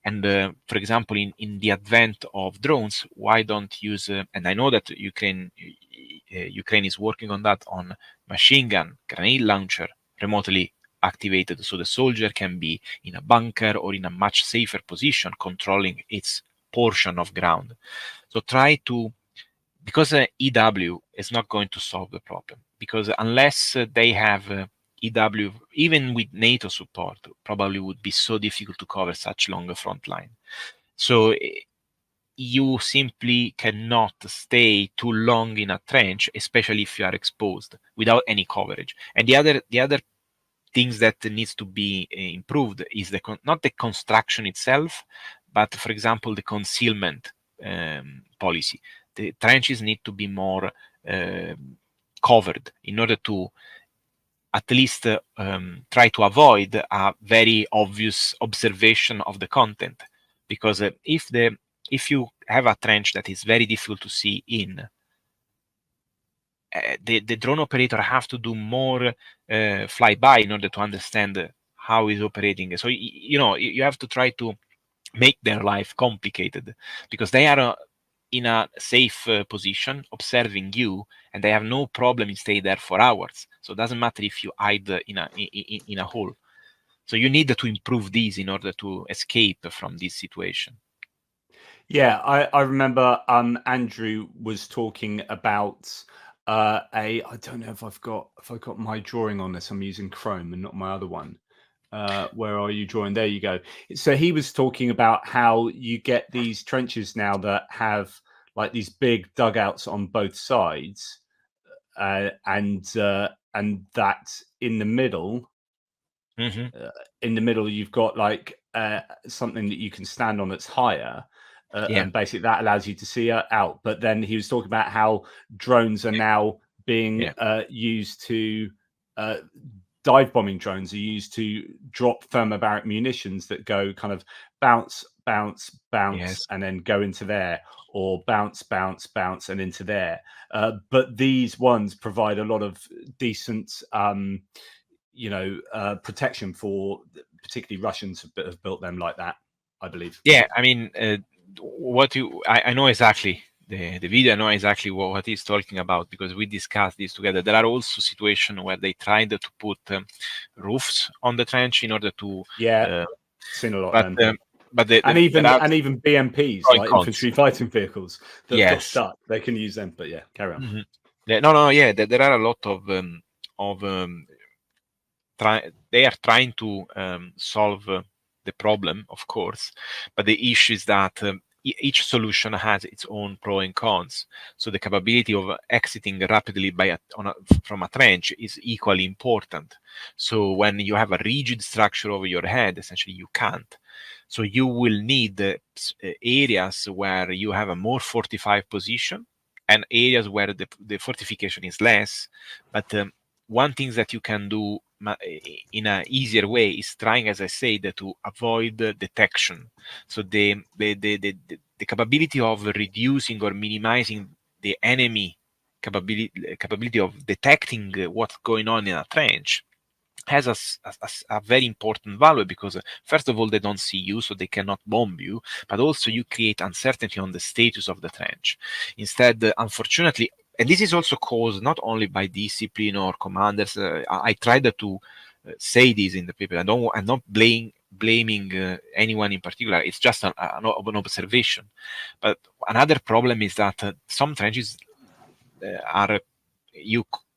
And for example, in the advent of drones, why don't use? And I know that Ukraine is working on that, on machine gun, grenade launcher, remotely activated, so the soldier can be in a bunker or in a much safer position, controlling its portion of ground. So try to, because EW is not going to solve the problem, because unless they have EW, even with NATO support, probably would be so difficult to cover such long front line. So you simply cannot stay too long in a trench, especially if you are exposed, without any coverage. And the other things that needs to be improved is not the construction itself, but for example the concealment policy. The trenches need to be more covered in order to at least try to avoid a very obvious observation of the content. Because if you have a trench that is very difficult to see in, the drone operator have to do more flyby in order to understand how it's operating. So you have to try to make their life complicated, because they are in a safe position observing you, and they have no problem in staying there for hours. So it doesn't matter if you hide in a hole. So you need to improve these in order to escape from this situation. Yeah, I remember Andrew was talking about I don't know if I've got my drawing on this. I'm using Chrome and not my other one. Where are you drawing? There you go. So he was talking about how you get these trenches now that have like these big dugouts on both sides, and that in the middle, you've got like something that you can stand on that's higher. And basically that allows you to see out. But then he was talking about how drones are now being used to dive bombing drones are used to drop thermobaric munitions that go kind of bounce, bounce, bounce, and then go into there, or bounce, bounce, bounce, and into there. But these ones provide a lot of decent, protection for particularly Russians have built them like that, I believe. Yeah, I mean, I know exactly the video. I know exactly what he's talking about, because we discussed this together. There are also situations where they tried to put roofs on the trench in order to seen a lot of them. And even BMPs, like infantry fighting vehicles that got stuck, they can use them. But yeah, carry on. There are a lot of they are trying to solve the problem, of course, but the issue is that each solution has its own pros and cons. So the capability of exiting rapidly from a trench is equally important. So when you have a rigid structure over your head, essentially you can't. So you will need areas where you have a more fortified position, and areas where the fortification is less. But one thing that you can do in an easier way is trying, as I said, to avoid detection. So the capability of reducing or minimizing the enemy capability of detecting what's going on in a trench has a very important value, because first of all, they don't see you, so they cannot bomb you, but also you create uncertainty on the status of the trench. Instead, unfortunately, and this is also caused not only by discipline or commanders. I tried to say this in the paper. I'm not blaming anyone in particular. It's just an observation. But another problem is that some trenches are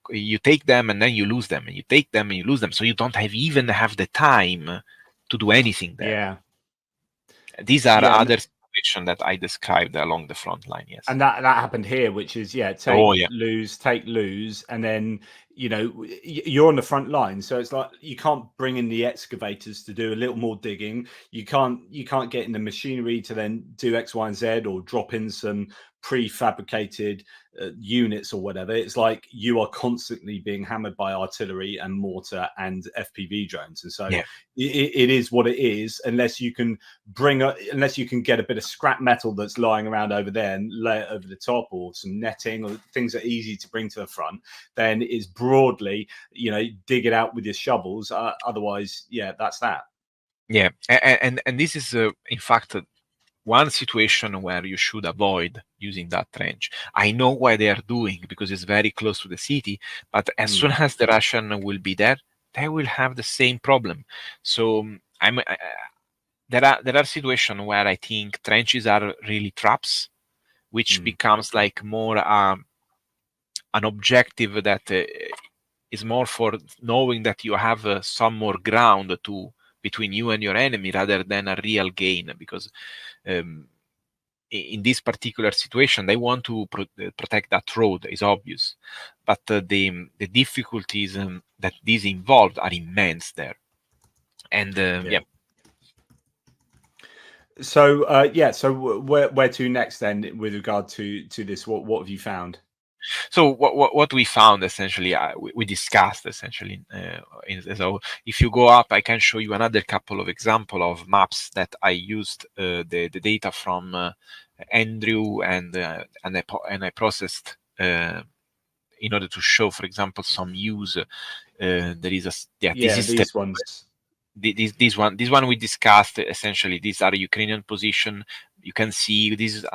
you take them and then you lose them, and you take them and you lose them, so you don't even have the time to do anything there. Yeah, these are other situations that I described along the front line. Yes, and that happened here, which is take lose, and then you're on the front line, so it's like you can't bring in the excavators to do a little more digging. You can't get in the machinery to then do X, Y, and Z, or drop in some prefabricated units or whatever. It's like you are constantly being hammered by artillery and mortar and FPV drones, and so it is what it is. Unless you can get a bit of scrap metal that's lying around over there and lay it over the top, or some netting, or things that are easy to bring to the front, then it's broadly, dig it out with your shovels. Otherwise, that's that. Yeah, and this is in fact one situation where you should avoid using that trench. I know why they are doing, because it's very close to the city, but as soon as the Russian will be there, they will have the same problem. So there are situations where I think trenches are really traps, which becomes like more an objective that is more for knowing that you have some more ground between you and your enemy, rather than a real gain, because in this particular situation, they want to protect that road, is obvious, but the difficulties that these involved are immense there. And So so where to next then with regard to this? What have you found? So what we found essentially, we discussed essentially. So if you go up, I can show you another couple of example of maps that I used the data from Andrew and I processed in order to show, for example, some use. There is this is these ones. this one we discussed essentially. These are Ukrainian position. You can see this is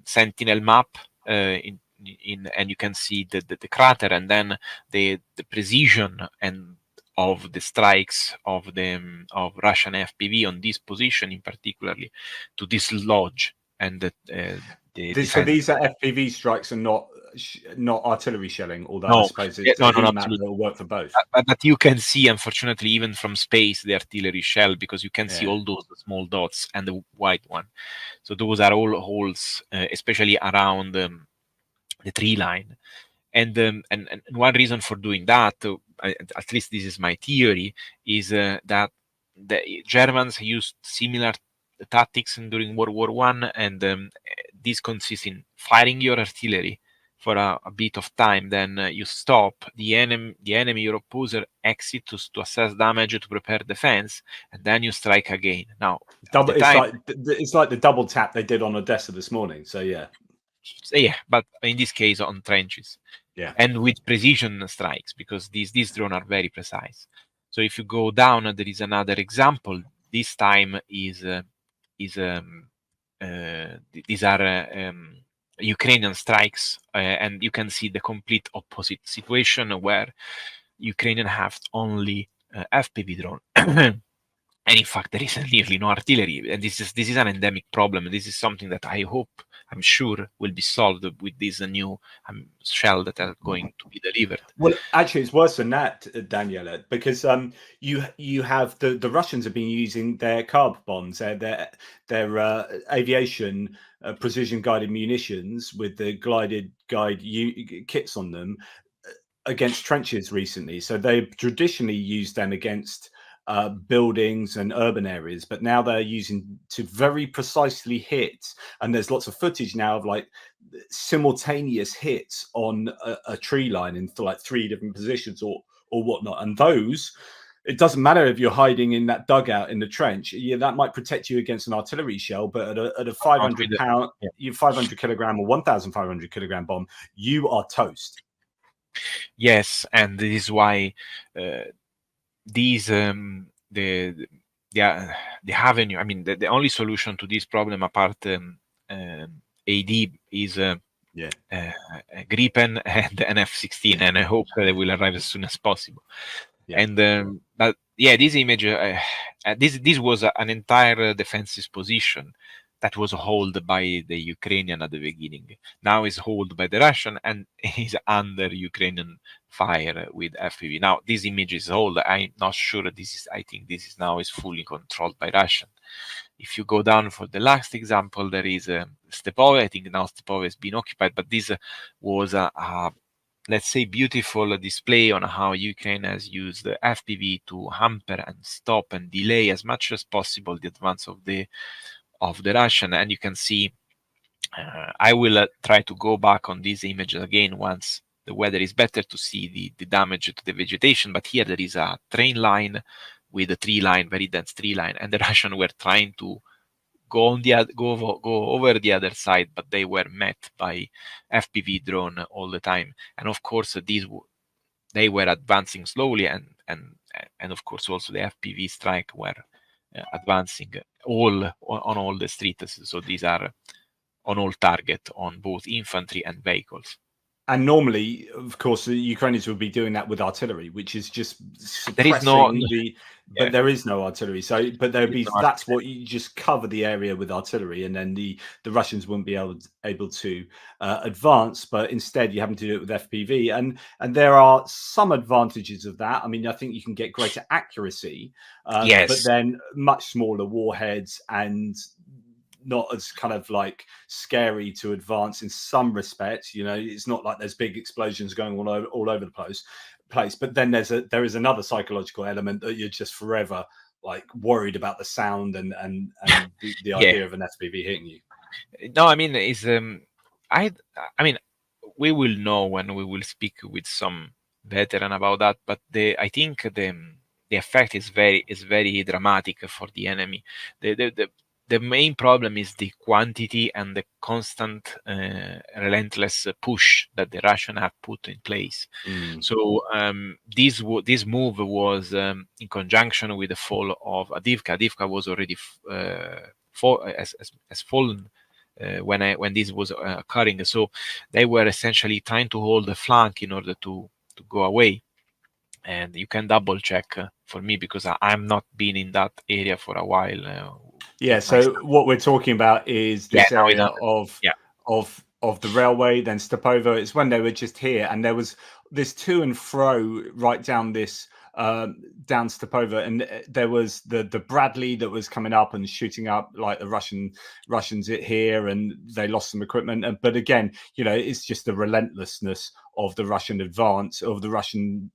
Sentinel map and you can see the crater and then the precision and of the strikes of Russian FPV on this position, in particularly to dislodge and So these are FPV strikes and not artillery shelling, although No, I suppose it's a heat map that will work for both. But you can see, unfortunately, even from space, the artillery shell, because you can see all those small dots and the white one. So those are all holes, especially around the tree line. And one reason for doing that, at least this is my theory, is that the Germans used similar tactics during World War One, and this consists in firing your artillery for a bit of time, then you stop the enemy, your opposer exit to assess damage, to prepare defense, and then you strike again. Now, it's like the double tap they did on Odessa this morning. So yeah, but in this case on trenches, and with precision strikes, because these drones are very precise. So if you go down, there is another example. This time these are Ukrainian strikes, and you can see the complete opposite situation where Ukrainian have only FPV drone. And in fact, there is nearly no artillery, and this is an endemic problem. This is something that I'm sure, will be solved with this new shell that are going to be delivered. Well, actually, it's worse than that, Daniele, because you have the Russians have been using their carb bombs, their aviation precision guided munitions with the glided guide kits on them against trenches recently. So they've traditionally used them against buildings and urban areas, but now they're using to very precisely hit, and there's lots of footage now of like simultaneous hits on a tree line in like 3 different positions or whatnot. And those, it doesn't matter if you're hiding in that dugout in the trench, that might protect you against an artillery shell, but at a 500 pound, 500 kilogram or 1,500 kilogram bomb, you are toast. Yes, and this is why these the avenue. I mean, the only solution to this problem, apart AD, is Gripen and an F-16, and I hope they will arrive as soon as possible. And but this image, this was an entire defensive position that was held by the Ukrainian at the beginning. Now is held by the Russian and is under Ukrainian fire with FPV. Now this image is old. I'm not sure I think this is now fully controlled by Russian. If you go down for the last example, there is Stepove. I think now Stepove has been occupied, but this was a let's say beautiful display on how Ukraine has used the FPV to hamper and stop and delay as much as possible the advance of the Russian. And you can see, I will try to go back on these images again once the weather is better to see the damage to the vegetation. But here there is a train line with a tree line, very dense tree line, and the Russians were trying to go over the other side, but they were met by FPV drone all the time. And of course, they were advancing slowly, and of course also the FPV strike were advancing on all the streets. So these are on all target on both infantry and vehicles. And normally, of course, the Ukrainians would be doing that with artillery, which is just suppressing but there is no artillery. So, but there'd be that's what you just cover the area with artillery, and then the Russians wouldn't be able to advance. But instead, you're having to do it with FPV, and there are some advantages of that. I mean, I think you can get greater accuracy, but then much smaller warheads and not as kind of like scary to advance in some respects. It's not like there's big explosions going all over the place. But then there is another psychological element that you're just forever like worried about the sound and the idea of an FPV hitting you. No, I mean, I mean, we will know when we will speak with some veteran about that. But I think the effect is very dramatic for the enemy. The main problem is the quantity and the constant relentless push that the Russians have put in place. So this move was in conjunction with the fall of Avdiivka. Avdiivka was already has fallen when this was occurring. So they were essentially trying to hold the flank in order to go away. And you can double check for me, because I'm not been in that area for a while. Yeah. So what we're talking about is this area of the railway, then Stepova. It's when they were just here, and there was this to and fro right down this down Stepova, and there was the Bradley that was coming up and shooting up like the Russians here, and they lost some equipment. But again, it's just the relentlessness of the Russian advance, of the Russian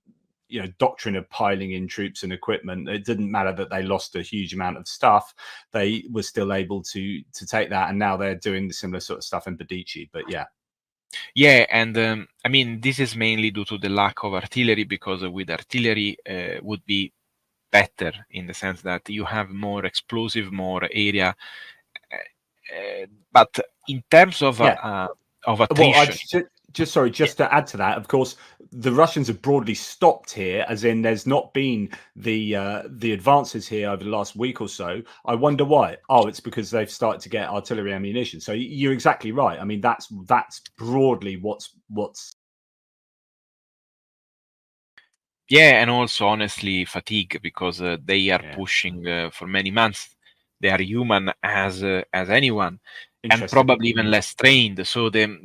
doctrine of piling in troops and equipment. It didn't matter that they lost a huge amount of stuff; they were still able to take that, and now they're doing the similar sort of stuff in Badici. But yeah, and I mean, this is mainly due to the lack of artillery, because with artillery would be better in the sense that you have more explosive, more area. But in terms of attrition, just to add to that, of course, the Russians have broadly stopped here, as in there's not been the advances here over the last week or so. I wonder why. Oh, it's because they've started to get artillery ammunition. So you're exactly right. I mean, that's broadly what's. Yeah, and also honestly fatigue, because they are pushing for many months. They are human as anyone, and probably even less trained. So the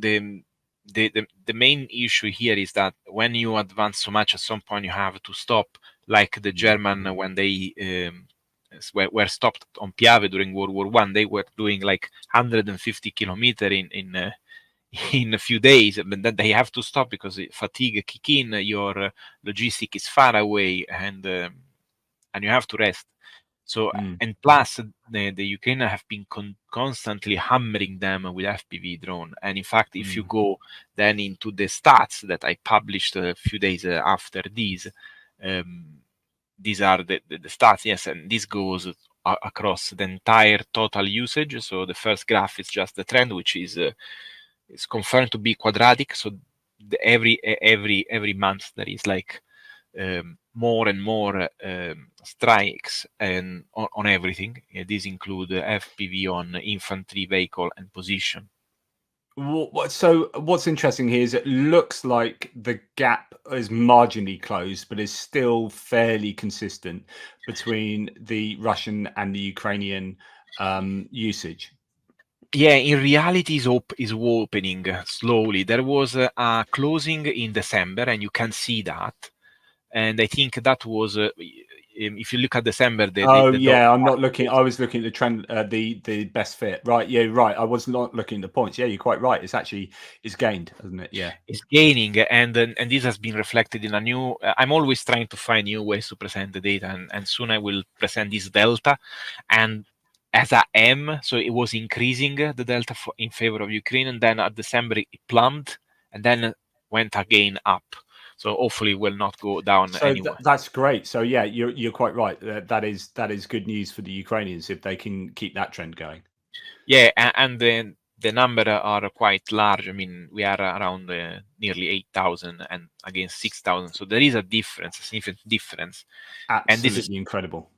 main issue here is that when you advance so much, at some point you have to stop, like the German when they were stopped on Piave during World War I. They were doing like 150 kilometers in a few days, but then they have to stop because fatigue kick in. Your logistic is far away, and you have to rest. So and plus the Ukrainians have been constantly hammering them with FPV drone. And in fact, if you go then into the stats that I published a few days after these are the stats. Yes, and this goes across the entire total usage. So the first graph is just the trend, which is confirmed to be quadratic. So every month there is like more and more strikes and on everything. These include FPV on infantry, vehicle, and position. So what's interesting here is it looks like the gap is marginally closed, but is still fairly consistent between the Russian and the Ukrainian usage. Yeah, in reality, is opening slowly. There was a closing in December, and you can see that. And I think that was, if you look at December, I'm not looking. I was looking at the trend, the best fit. Right, yeah, right. I was not looking at the points. Yeah, you're quite right. It's gained, hasn't it? Yeah, it's gaining, and this has been reflected in a new. I'm always trying to find new ways to present the data, and soon I will present this delta, and as a M, so it was increasing the delta in favor of Ukraine, and then at December it plumbed, and then went again up. So hopefully it will not go down anyway. That's great. So yeah, you're quite right. That is good news for the Ukrainians if they can keep that trend going. Yeah, and the number are quite large. I mean, we are around nearly 8,000 and against 6,000. So there is a difference, a significant difference. Absolutely, and this is incredible.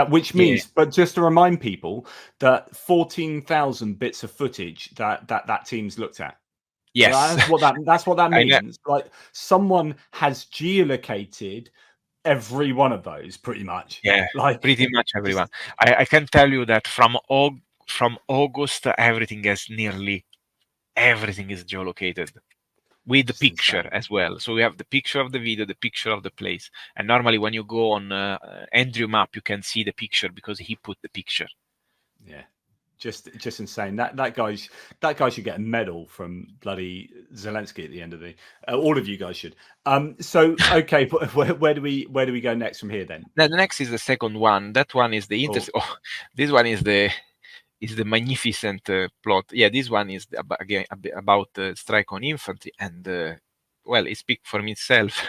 Which means, but just to remind people that 14,000 bits of footage that team's looked at. Yes, that's what that means. Like someone has geolocated every one of those, pretty much. Yeah, like pretty much everyone. I can tell you that from August, everything is geolocated with the picture as well. So we have the picture of the video, the picture of the place, and normally when you go on Andrew map, you can see the picture because he put the picture. Yeah. Just insane. That guy should get a medal from bloody Zelensky at the end of the. All of you guys should. So okay, where do we go next from here then? Now, the next is the second one. That one is the this one is the is the magnificent plot. Yeah, this one is again about strike on infantry, and well, it speaks for itself.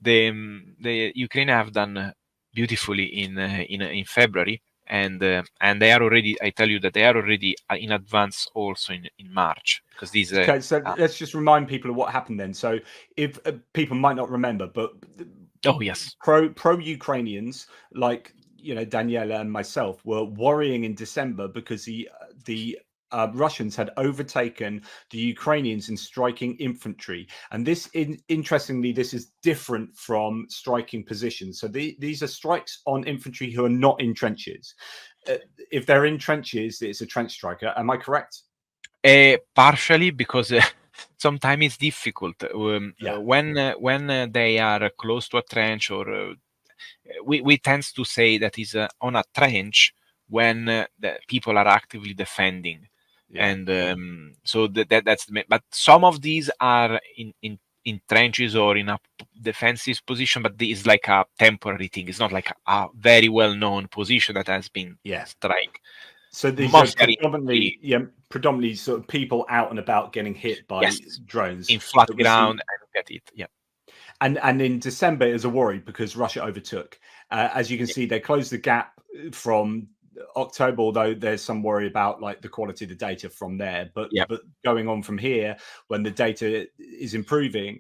the Ukraine have done beautifully in February, and they are already. I tell you that they are already in advance also in March, because these. Okay, so let's just remind people of what happened then. So if people might not remember, but oh yes, pro Ukrainians like Daniele and myself were worrying in December because the Russians had overtaken the Ukrainians in striking infantry, and this interestingly, this is different from striking positions. So these are strikes on infantry who are not in trenches. If they're in trenches, it's a trench striker. Am I correct? Partially, because sometimes it's difficult when they are close to a trench, or we tend to say that is on a trench when the people are actively defending. And so that's the but some of these are in trenches or in a defensive position, but this is like a temporary thing. It's not like a very well-known position that has been strike. So these are predominantly sort of people out and about getting hit by drones in flat ground and get it. Yeah. And in December is a worry because Russia overtook. As you can see, they closed the gap from October, although there's some worry about like the quality of the data from there. But going on from here, when the data is improving,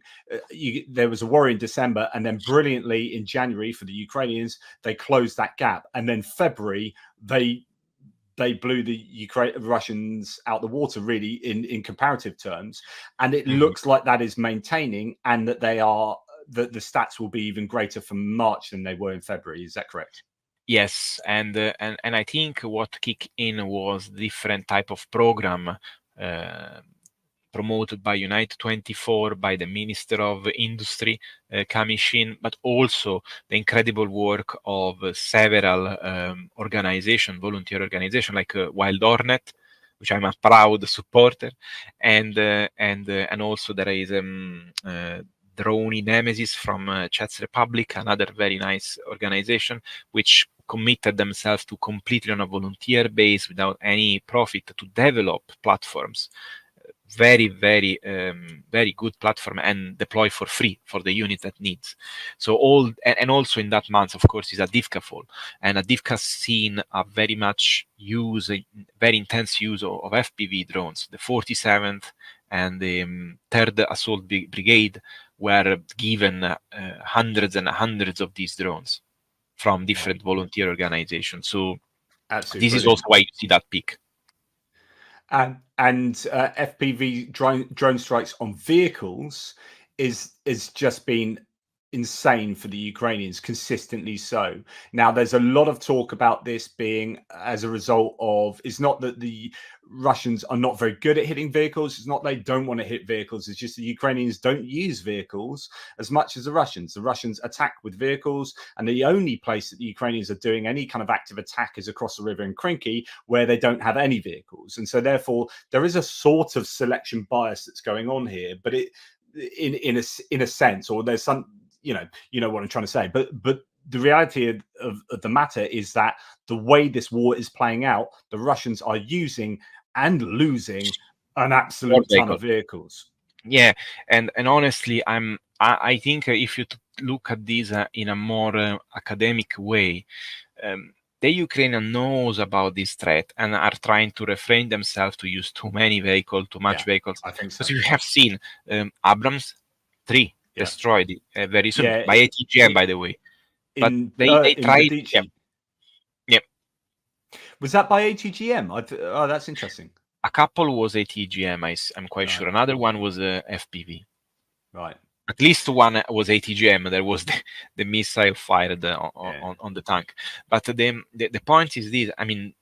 there was a worry in December, and then brilliantly in January for the Ukrainians, they closed that gap, and then February they blew the Russians out the water, really, in comparative terms. And it looks like that is maintaining, and that the stats will be even greater for March than they were in February. Is that correct? Yes, and I think what kicked in was different type of program promoted by Unite 24, by the Minister of Industry, Kamishin, but also the incredible work of several organizations, volunteer organizations like Wild Hornet, which I'm a proud supporter, and also there is Drone Nemesis from Czech Republic, another very nice organization, which committed themselves to completely on a volunteer base without any profit to develop platforms. Very, very, very good platform, and deploy for free for the unit that needs. So and also in that month, of course, is a Avdiivka fall, and Avdiivka has seen a very intense use of FPV drones. The 47th and the 3rd Assault Brigade were given hundreds and hundreds of these drones from different volunteer organizations. So this is also why you see that peak. And FPV drone strikes on vehicles is just been insane for the Ukrainians, consistently so. Now, there's a lot of talk about this being as a result of, it's not that the Russians are not very good at hitting vehicles, it's not they don't want to hit vehicles, it's just the Ukrainians don't use vehicles as much as the Russians. The Russians attack with vehicles, and the only place that the Ukrainians are doing any kind of active attack is across the river in Krinky, where they don't have any vehicles. And so therefore there is a sort of selection bias that's going on here, but it in a sense, or there's some, you know what I'm trying to say, but the reality of the matter is that the way this war is playing out, the Russians are using and losing an absolute ton of vehicles. Yeah, and honestly, I think if you look at this in a more academic way, the Ukrainian knows about this threat and are trying to refrain themselves to use too many vehicles, too much vehicles. I think so. Because you have seen Abrams 3 destroyed very soon by ATGM, by the way. But they tried. Yeah. Was that by ATGM? Oh, that's interesting. A couple was ATGM, I'm quite sure. Another one was FPV. Right. At least one was ATGM. There was the missile fired on the tank. But the point is this. I mean,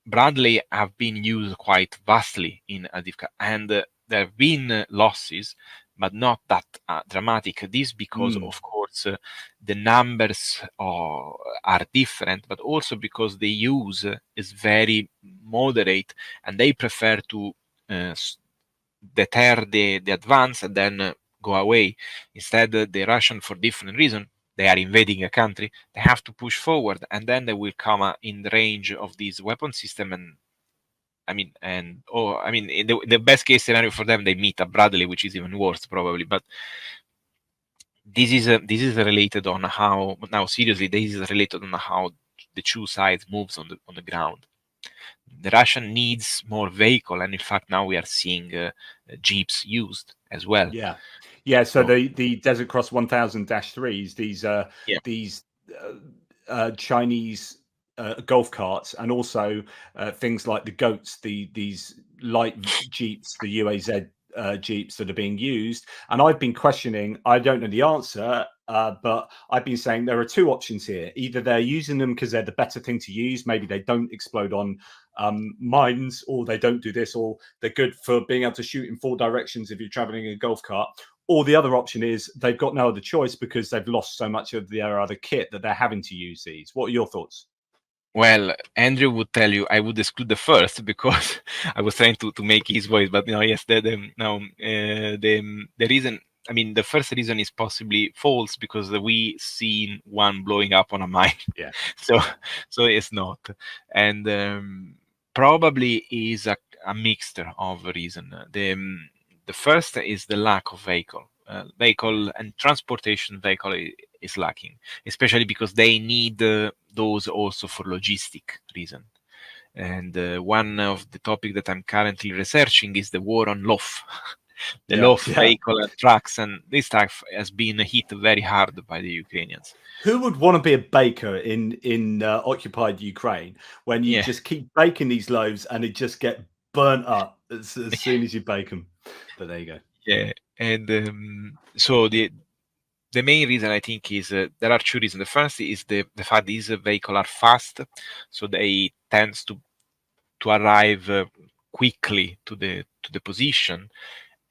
Bradley have been used quite vastly in Avdiivka, and there have been losses, but not that dramatic. This because, of course, the numbers are different, but also because the use is very moderate, and they prefer to deter the advance and then go away. Instead, the Russian, for different reason, they are invading a country, they have to push forward, and then they will come in the range of this weapon system, and in the best case scenario for them, they meet at Bradley, which is even worse probably. But this is related on how, now seriously, this is related on how the two sides moves on the ground. The Russian needs more vehicle, and in fact now we are seeing jeeps used as well. Yeah. So the Desert Cross 1000-3s, these Chinese golf carts, and also things like the goats, these light jeeps, the UAZ jeeps that are being used. And I've been questioning, I don't know the answer, but I've been saying there are two options here. Either they're using them because they're the better thing to use, maybe they don't explode on mines, or they don't do this, or they're good for being able to shoot in 4 directions if you're traveling in a golf cart. Or the other option is they've got no other choice because they've lost so much of their other kit that they're having to use these. What are your thoughts? Well, Andrew would tell you I would exclude the first, because I was trying to make his voice, but yes, the reason, the first reason is possibly false, because we seen one blowing up on a mine. Yeah. So it's not, and probably is a mixture of reason. The first is the lack of vehicle and transportation vehicle is lacking, especially because they need those also for logistic reason. And one of the topic that I'm currently researching is the war on loaf. The loaf vehicle and trucks, and this stuff has been hit very hard by the Ukrainians. Who would want to be a baker in occupied Ukraine when you just keep baking these loaves and it just get burnt up as soon as you bake them? But there you go. Yeah, and so the main reason I think is there are two reasons. The first is the fact these vehicles are fast, so they tend to arrive quickly to the position,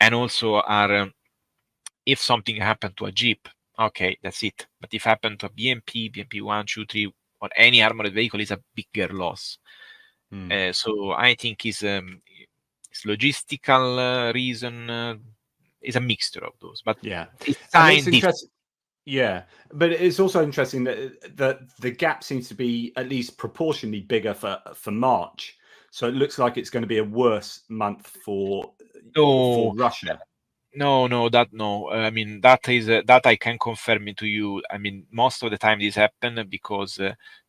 and also are if something happened to a jeep, okay, that's it. But if happened to a BMP 1, 2, 3, or any armored vehicle, is a bigger loss. So I think it's logistical reason. Is a mixture of those, but it's interesting. Yeah, but it's also interesting that the gap seems to be at least proportionally bigger for March. So it looks like it's going to be a worse month for Russia. No. That is that I can confirm it to you. Most of the time this happens because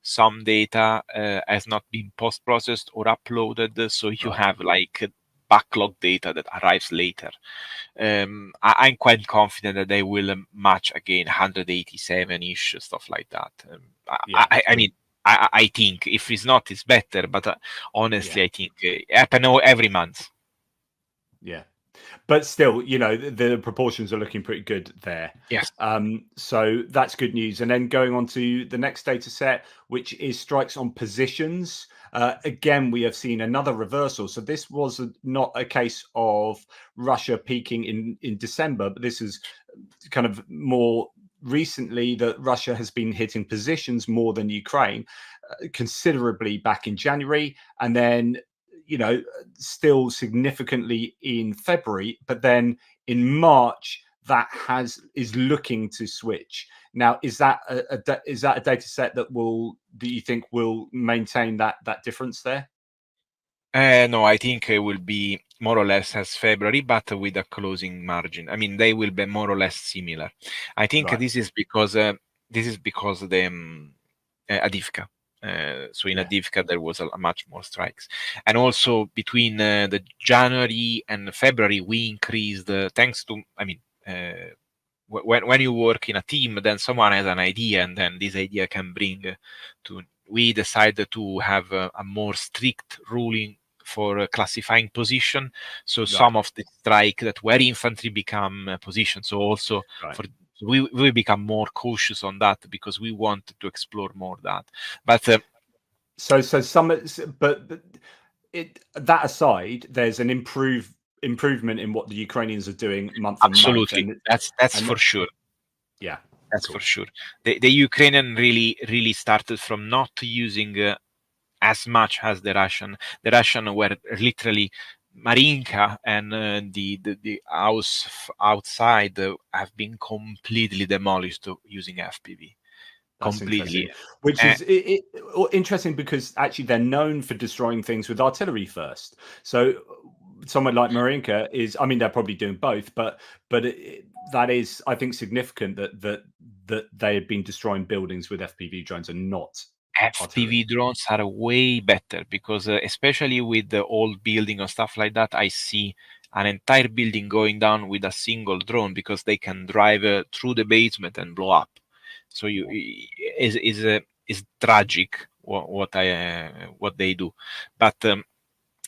some data has not been post-processed or uploaded, so you have like backlog data that arrives later. I'm quite confident that they will match again 187-ish, stuff like that. I think if it's not, it's better. But honestly, I think it happens every month. Yeah. But still, the proportions are looking pretty good there. Yes. So that's good news. And then going on to the next data set, which is strikes on positions. Again, we have seen another reversal. So this was not a case of Russia peaking in December, but this is kind of more recently that Russia has been hitting positions more than Ukraine, considerably back in January. And then still significantly in February, but then in March that is looking to switch. Now, is that a data set that you think will maintain that difference there? No, I think it will be more or less as February, but with a closing margin. They will be more or less similar. I think this is because the Adivka. So in Adivka there was a much more strikes, and also between the January and February we increased thanks to when you work in a team, then someone has an idea, and then this idea can bring we decided to have a more strict ruling for classifying position. So some of the strike that were infantry become position. So also we become more cautious on that because we want to explore more that. But that aside, there's an improvement in what the Ukrainians are doing month absolutely on month. That's for sure. Yeah, that's for sure. The Ukrainian really started from not using as much as the Russian. The Russian were literally Marinka and the house outside have been completely demolished using FPV. That's completely. interesting. Which is interesting because actually they're known for destroying things with artillery first. So someone like Marinka is, I mean, they're probably doing both, but that is, I think, significant that they had been destroying buildings with FPV drones and not artillery. FPV drones are way better because especially with the old building or stuff like that, I see an entire building going down with a single drone because they can drive through the basement and blow up. So is tragic what they do, but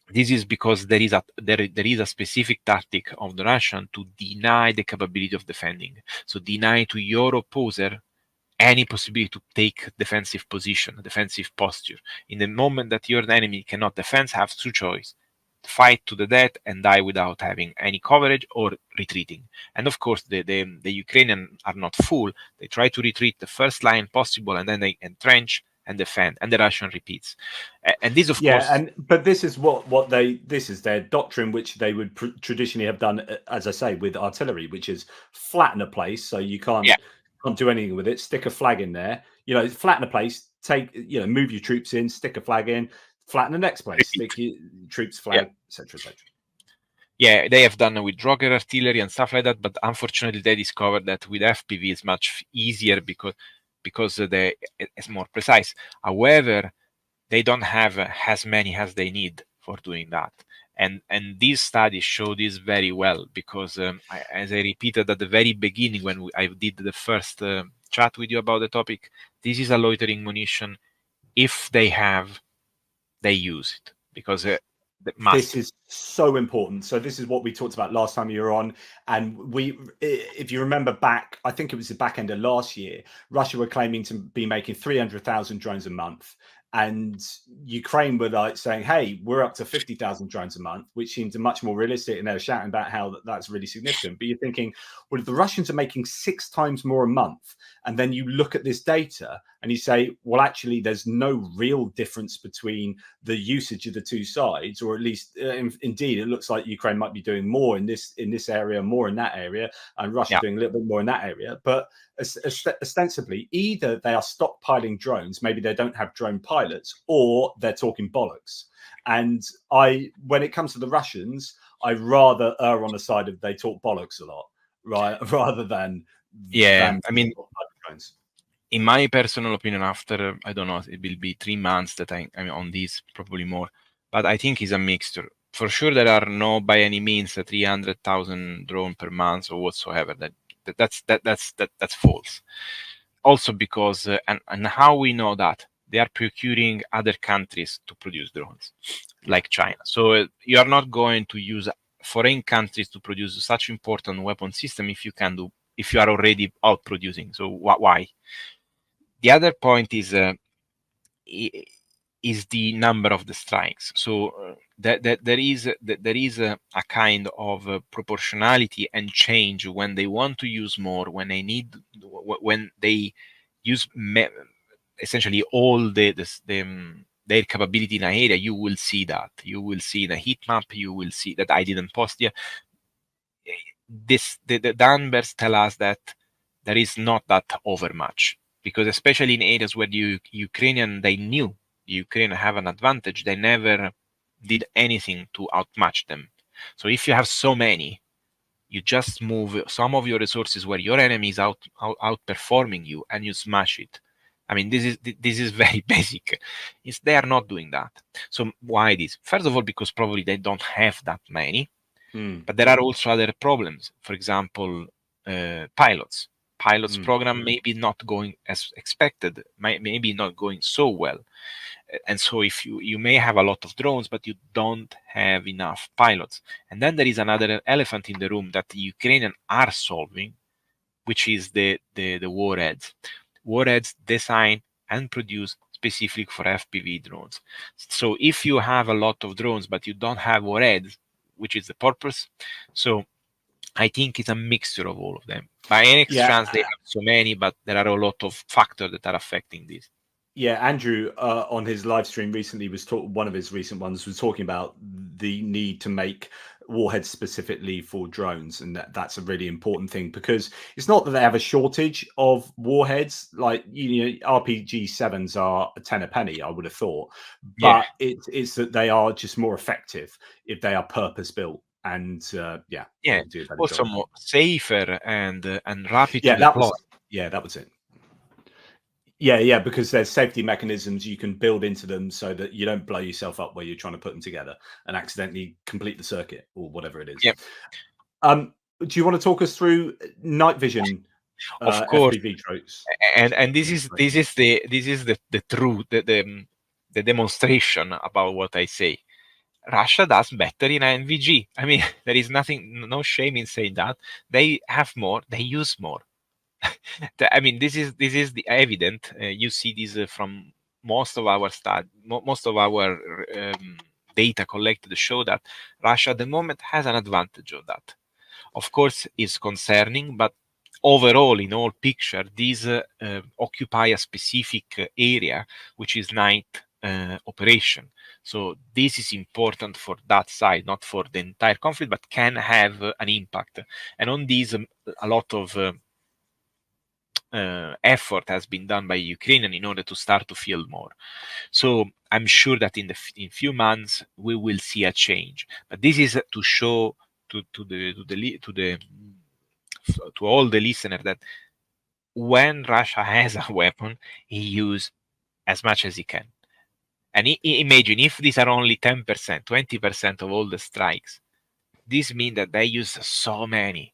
this is because there is a specific tactic of the Russian to deny the capability of defending. So deny to your opposer any possibility to take defensive position, defensive posture. In the moment that your enemy cannot defend, have two choices: fight to the death and die without having any coverage, or retreating. And of course, the Ukrainians are not fool. They try to retreat the first line possible, and then they entrench and defend, and the Russian repeats. And this, of course, but this is this is their doctrine, which they would traditionally have done, as I say, with artillery, which is flatten a place so you can't do anything with it. Stick a flag in there, flatten a place, move your troops in, stick a flag in, flatten the next place, stick your troops flag, etc., etc. Yeah, they have done with rocket artillery and stuff like that, but unfortunately they discovered that with FPV it's much easier because it's more precise. However, they don't have as many as they need for doing that. And these studies show this very well because, as I repeated at the very beginning when I did the first chat with you about the topic, this is a loitering munition. If they use it because this is so important. So this is what we talked about last time you were on, and if you remember back, I think it was the back end of last year, Russia were claiming to be making 300,000 drones a month. And Ukraine were like saying, hey, we're up to 50,000 drones a month, which seems much more realistic. And they were shouting about how that's really significant. But you're thinking, well, if the Russians are making 6 times more a month, and then you look at this data and you say, well, actually, there's no real difference between the usage of the two sides, or at least indeed, it looks like Ukraine might be doing more in this area, more in that area, and Russia doing a little bit more in that area. But ostensibly, either they are stockpiling drones, maybe they don't have drone pilots, or they're talking bollocks. And when it comes to the Russians, I rather err on the side of they talk bollocks a lot, right, rather than I mean, drones. In my personal opinion, after I don't know, it will be 3 months that I'm on this, probably more, but I think it's a mixture. For sure, there are no by any means 300,000 drone per month or whatsoever. That's false. Also because and how we know that they are procuring other countries to produce drones, like China. So you are not going to use foreign countries to produce such important weapon system if you are already out producing. So why? The other point is the number of the strikes. So there is a kind of proportionality and change when they want to use more, when they use essentially all their capability in an area. You will see that. You will see in a heat map. You will see that I didn't post here. The numbers tell us that there is not that overmuch, because especially in areas where the Ukrainian, they knew the Ukraine have an advantage, they never did anything to outmatch them. So if you have so many, you just move some of your resources where your enemy is outperforming you, and you smash it. I mean, this is very basic. They are not doing that. So why this? First of all, because probably they don't have that many. But there are also other problems. For example, pilots program maybe not going as expected, maybe not going so well. And so if you may have a lot of drones, but you don't have enough pilots. And then there is another elephant in the room that the Ukrainians are solving, which is the warheads. Warheads designed and produced specifically for FPV drones. So if you have a lot of drones, but you don't have warheads, which is the purpose. So I think it's a mixture of all of them. By any chance, they have so many, but there are a lot of factors that are affecting this. Yeah, Andrew on his live stream recently one of his recent ones was talking about the need to make warheads specifically for drones, and that's a really important thing, because it's not that they have a shortage of warheads. Like, RPG-7s are a tenner penny, I would have thought, but it's that they are just more effective if they are purpose built, and they do a better also job. more safer and rapid to that deploy. that was it. Yeah, because there's safety mechanisms you can build into them so that you don't blow yourself up where you're trying to put them together and accidentally complete the circuit or whatever it is. Yeah. Do you want to talk us through night vision? Of course, FPV tropes. And this is the truth, the demonstration about what I say. Russia does better in NVG. I mean, there is no shame in saying that. They have more, they use more. I mean, this is the evident. You see this from most of our data collected show that Russia at the moment has an advantage of that. Of course, it's concerning, but overall, in all picture, these occupy a specific area, which is night operation. So this is important for that side, not for the entire conflict, but can have an impact. And on this, a lot of effort has been done by Ukrainian in order to start to field more. So I'm sure that in few months we will see a change. But this is to show to all the listeners that when Russia has a weapon, he uses as much as he can. And imagine if these are only 10%, 20% of all the strikes, this means that they use so many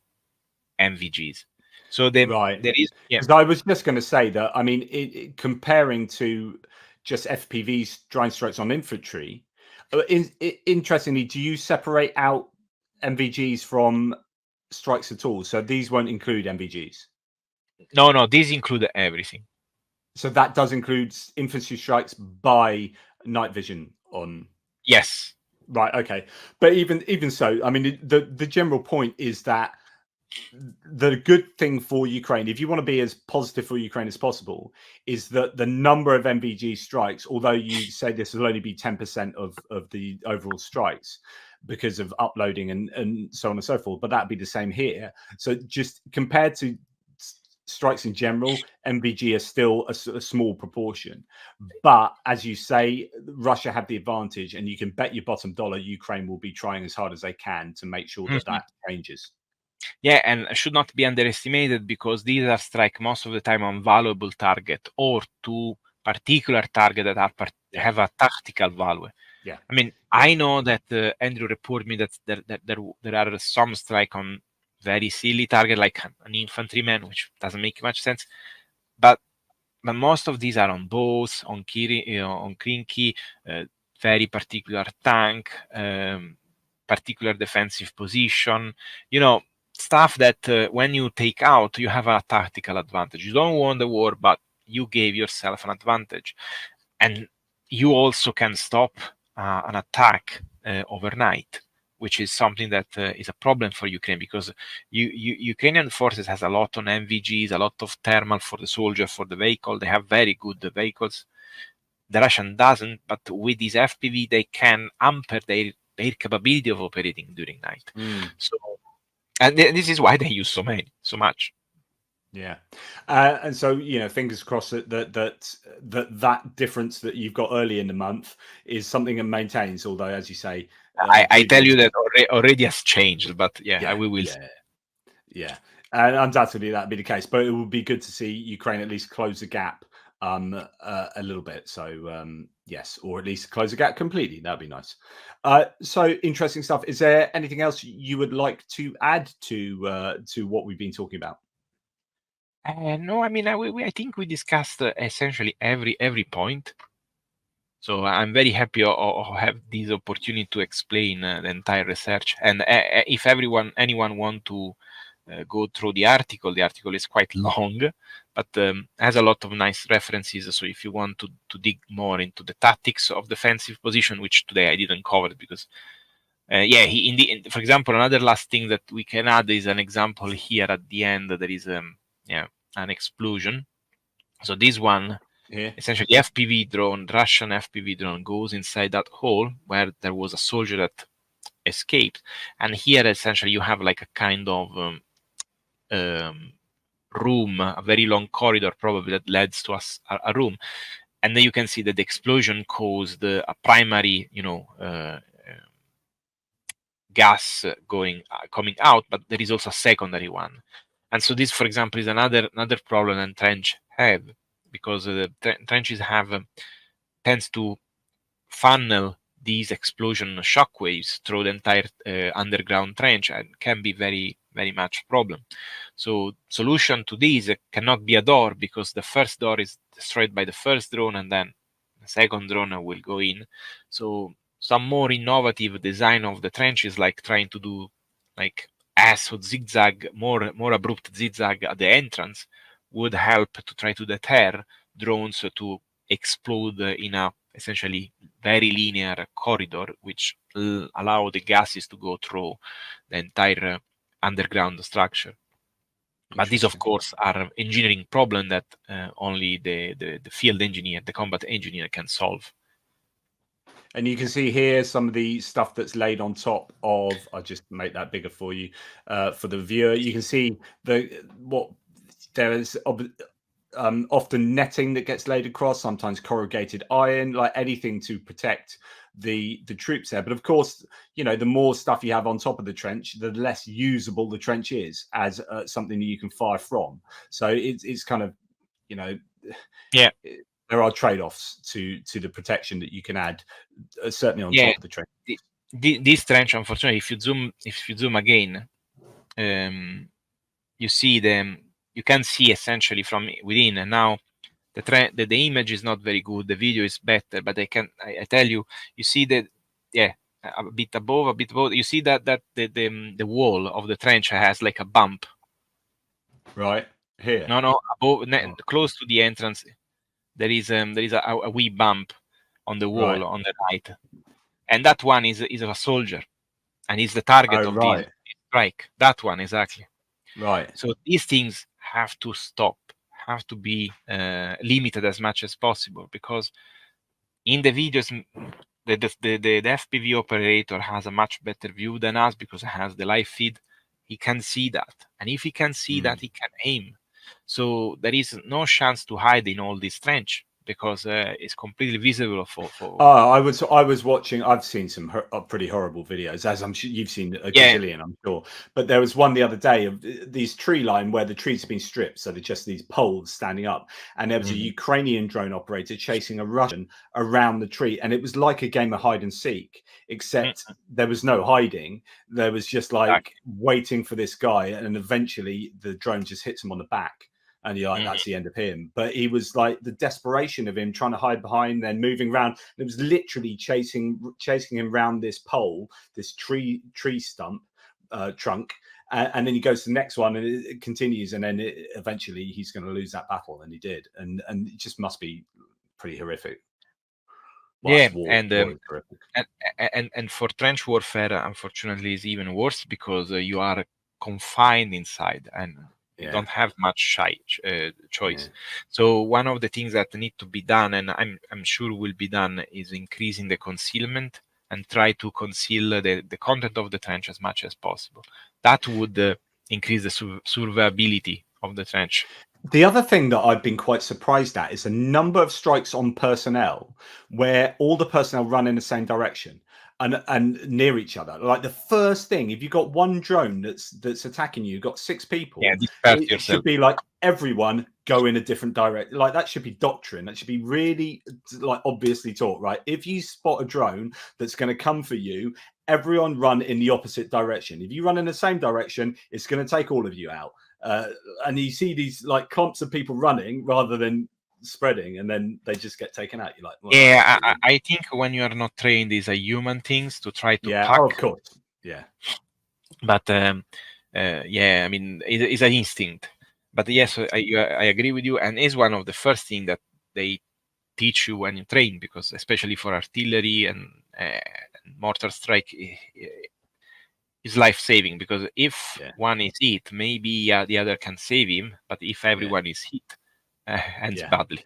MVGs. So there is. Because I was just going to say that, I mean, comparing to just FPVs, drone strikes on infantry, interestingly, do you separate out MVGs from strikes at all? So these won't include MVGs? No, these include everything. So that does include infantry strikes by night vision on. Yes. Right. Okay. But even so, I mean, the general point is that the good thing for Ukraine, if you want to be as positive for Ukraine as possible, is that the number of MVG strikes, although you say this will only be 10% of the overall strikes because of uploading and so on and so forth, but that'd be the same here. So just compared to strikes in general, MVG is still a small proportion. But as you say, Russia have the advantage, and you can bet your bottom dollar Ukraine will be trying as hard as they can to make sure that that changes. Yeah, and should not be underestimated, because these are strike most of the time on valuable target or to particular target that have a tactical value. Yeah, I mean, I know that Andrew reported me that there are some strike on very silly target like an infantryman, which doesn't make much sense. But most of these are on bows, on Krinky, very particular tank, particular defensive position. Stuff that when you take out, you have a tactical advantage. You don't won the war, but you gave yourself an advantage, and you also can stop an attack overnight, which is something that is a problem for Ukraine, because Ukrainian forces has a lot on MVGs, a lot of thermal for the soldier, for the vehicle. They have very good vehicles. The Russian doesn't, but with this FPV, they can hamper their capability of operating during night. So, and this is why they use so much. Yeah, and so fingers crossed that difference that you've got early in the month is something that maintains. Although, as you say, I tell you that already has changed, but we will. Yeah, and undoubtedly that'd be the case. But it would be good to see Ukraine at least close the gap a little bit. So yes, or at least close the gap completely. That'd be nice. So interesting stuff. Is there anything else you would like to add to what we've been talking about? No, I mean, I think we discussed essentially every point. So I'm very happy to have this opportunity to explain the entire research. And if anyone want to go through the article is quite long, but has a lot of nice references. So if you want to dig more into the tactics of defensive position, which today I didn't cover because, for example, another last thing that we can add is an example here at the end. There is an explosion. So this one, essentially Russian FPV drone goes inside that hole where there was a soldier that escaped. And here, essentially, you have like a kind of room, a very long corridor, probably that leads to a room. And then you can see that the explosion caused a primary, gas coming out, but there is also a secondary one. And so this, for example, is another problem that trench have, because the trenches tends to funnel these explosion shockwaves through the entire underground trench, and can be very, very much problem. So solution to this cannot be a door, because the first door is destroyed by the first drone, and then the second drone will go in. So some more innovative design of the trenches, like trying to do like or zigzag, more abrupt zigzag at the entrance, would help to try to deter drones to explode in a essentially very linear corridor, which allow the gases to go through the entire underground structure. But these, of course, are engineering problem that only the field engineer, the combat engineer, can solve. And you can see here some of the stuff that's laid on top of. I'll just make that bigger for you, for the viewer. You can see there is often netting that gets laid across, sometimes corrugated iron, like anything to protect the troops there. But of course, the more stuff you have on top of the trench, the less usable the trench is as something that you can fire from. So it's kind of, yeah, there are trade-offs to the protection that you can add, certainly on top of the trench. This trench, unfortunately, if you zoom again, you see them. You can see essentially from within. And now the image is not very good. The video is better, but I tell you, you see that, a bit above, a bit below. You see that the wall of the trench has like a bump. Right here. No, above, close to the entrance, there is a wee bump on the wall on the right, and that one is a soldier, and is the target of this strike. That one, exactly. Right. So these things have to stop, have to be limited as much as possible, because in the videos, the FPV operator has a much better view than us, because it has the live feed. He can see that, and if he can see that, he can aim. So there is no chance to hide in all this trench, because it's completely visible for. I was watching. I've seen some pretty horrible videos, as I'm sure you've seen a gazillion, I'm sure. But there was one the other day of these tree line where the trees have been stripped, so they're just these poles standing up, and there was a Ukrainian drone operator chasing a Russian around the tree, and it was like a game of hide and seek, except there was no hiding. There was just like waiting for this guy, and eventually the drone just hits him on the back. And you're like, that's the end of him. But he was like, the desperation of him trying to hide behind, then moving around. It was literally chasing him around this pole, this tree stump, trunk. And then he goes to the next one, and it continues. And then eventually he's going to lose that battle. And he did. And it just must be pretty horrific. Well, and for trench warfare, unfortunately, is even worse, because you are confined inside, and you don't have much choice. So one of the things that need to be done, and I'm sure will be done, is increasing the concealment and try to conceal the content of the trench as much as possible. That would increase the survivability of the trench. The other thing that I've been quite surprised at is a number of strikes on personnel where all the personnel run in the same direction and near each other. Like the first thing, if you've got one drone that's attacking you, you've got 6 people, it should be like everyone go in a different direction. Like that should be doctrine. That should be really like obviously taught, right? If you spot a drone that's going to come for you, everyone run in the opposite direction. If you run in the same direction, it's going to take all of you out. And you see these like clumps of people running rather than spreading, and then they just get taken out. You're like, well, I think when you are not trained, these are human things to try to pack. Oh, of course, but I mean, it's an instinct. But yes, I agree with you, and it's one of the first things that they teach you when you train, because especially for artillery and mortar strike is life-saving, because if one is hit, maybe the other can save him, but if everyone is hit, ends badly.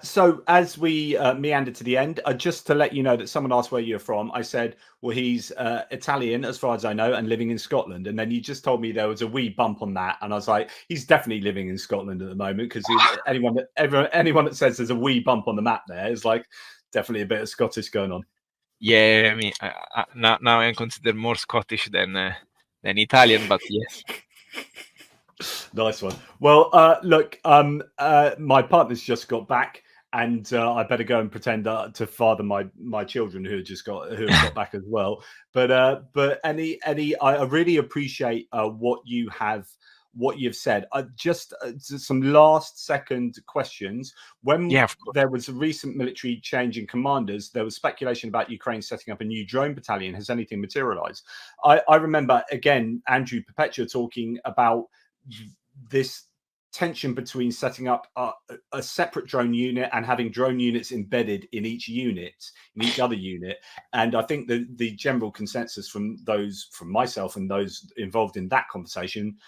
So as we meander to the end, just to let you know that someone asked where you're from, I said, well, he's Italian, as far as I know, and living in Scotland. And then you just told me there was a wee bump on that. And I was like, he's definitely living in Scotland at the moment, because anyone that says there's a wee bump on the map there is like definitely a bit of Scottish going on. Yeah, I mean, now I'm considered more Scottish than Italian, but yes. Nice one. Well, look, my partner's just got back, and I better go and pretend to father my children who have got back as well. But I really appreciate what you've said. Just some last second questions. When there was a recent military change in commanders, there was speculation about Ukraine setting up a new drone battalion. Has anything materialized? I remember, again, Andrew Perpetua talking about this tension between setting up a separate drone unit and having drone units embedded in each other unit. And I think the general consensus from myself and those involved in that conversation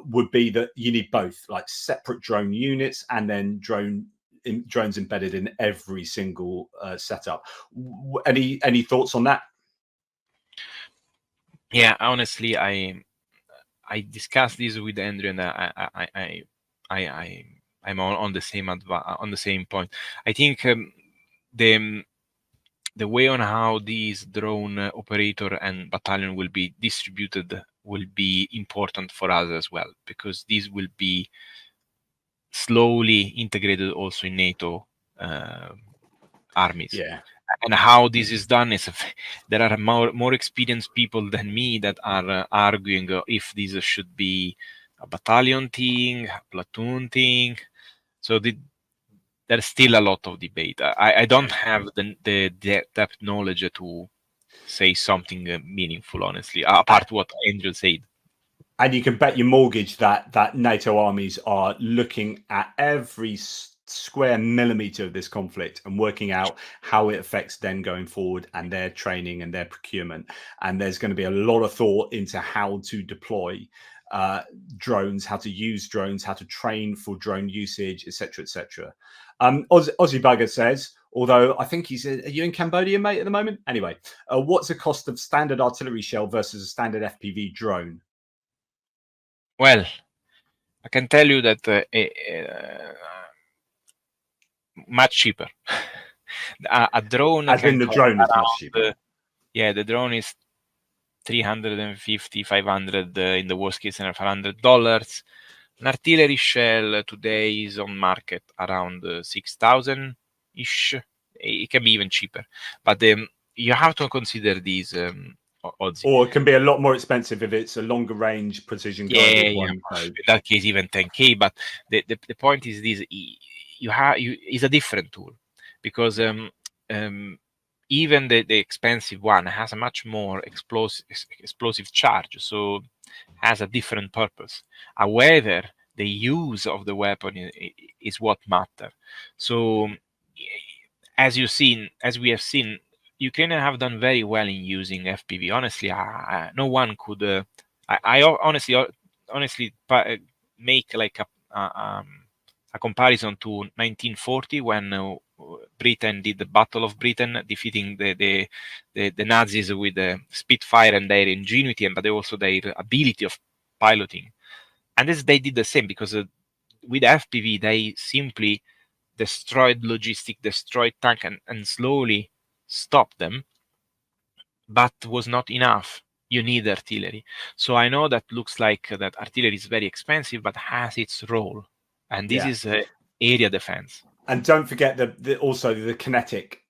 would be that you need both, like separate drone units and then drones embedded in every single setup. Any thoughts on that? Yeah, honestly, I discussed this with Andrew, and I'm on the same point. I think the way on how these drone operator and battalion will be distributed will be important for us as well, because these will be slowly integrated also in NATO armies. Yeah. And how this is done is there are more experienced people than me that are arguing if this should be a battalion thing, a platoon thing. So there's still a lot of debate. I don't have the depth knowledge to say something meaningful, honestly, apart what Andrew said. And you can bet your mortgage that NATO armies are looking at every square millimeter of this conflict and working out how it affects them going forward and their training and their procurement. And there's going to be a lot of thought into how to deploy drones, how to use drones, how to train for drone usage, etc., etc. Aussie Bugger says, although I think are you in Cambodia, mate, at the moment? Anyway, what's the cost of standard artillery shell versus a standard FPV drone? Well, I can tell you that much cheaper. A drone. As in the drone is much cheaper. Yeah, the drone is $350, $500 in the worst case scenario, $500. An artillery shell today is on market around 6,000 ish. It can be even cheaper, but you have to consider these odds. Or it can be a lot more expensive if it's a longer range precision guided one. In that case, even 10K. But the point is this: is a different tool, because even the expensive one has a much more explosive charge, so has a different purpose. However, the use of the weapon is what matters. So, as we have seen, Ukrainians have done very well in using FPV. Honestly, no one could. I honestly make like a comparison to 1940 when Britain did the Battle of Britain, defeating the Nazis with the Spitfire and their ingenuity, but also their ability of piloting. And they did the same, because with FPV they simply destroyed logistic, destroyed tank, and slowly stopped them. But was not enough. You need artillery. So I know that looks like that artillery is very expensive, but has its role, and this is area defense. And don't forget also the kinetic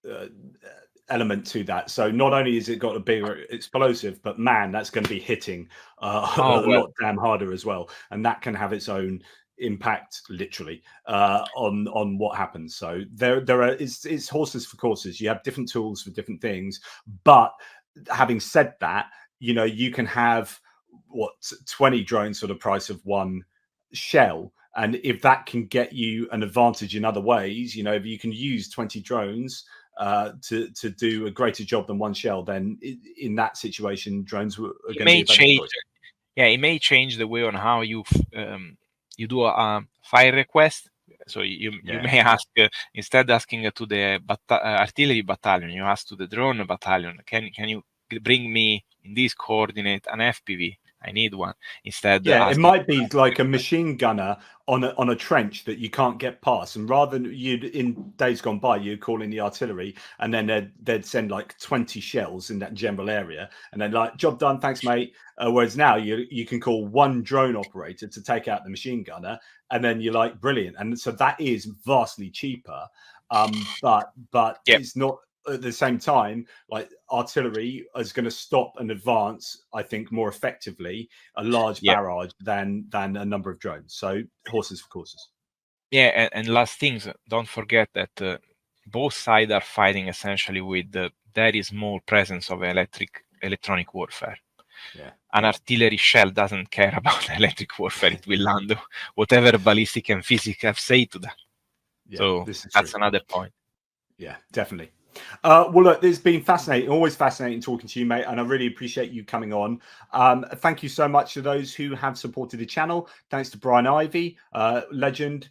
element to that. So not only has it got a bigger explosive, but man, that's going to be hitting a lot damn harder as well, and that can have its own impact, literally, on what happens. So it's horses for courses. You have different tools for different things, but having said that, you can have 20 drones for the price of one shell. And if that can get you an advantage in other ways, if you can use 20 drones to do a greater job than one shell, then in that situation, drones are going to be a better choice. Yeah, it may change the way on how you do a fire request. So you may ask, instead asking to the artillery battalion, you ask to the drone battalion, can you bring me in this coordinate an FPV? I need one. Instead, it might be like a machine gunner on a trench that you can't get past, and rather than in days gone by, you'd call in the artillery, and then they'd send like 20 shells in that general area, and then like, job done, thanks mate. Whereas now you can call one drone operator to take out the machine gunner, and then you're like, brilliant. And so that is vastly cheaper, but it's not. At the same time, like artillery is going to stop and advance, I think, more effectively a large barrage than a number of drones. So horses for courses. Yeah, and last things, don't forget that both sides are fighting essentially with the very small presence of electronic warfare. Yeah. An artillery shell doesn't care about electric warfare. It will land whatever ballistic and physics have said to that. Yeah, so that's another point. Yeah, definitely. Well, look, it's been fascinating, always fascinating talking to you, mate, and I really appreciate you coming on. Thank you so much to those who have supported the channel. Thanks to Brian Ivey, legend,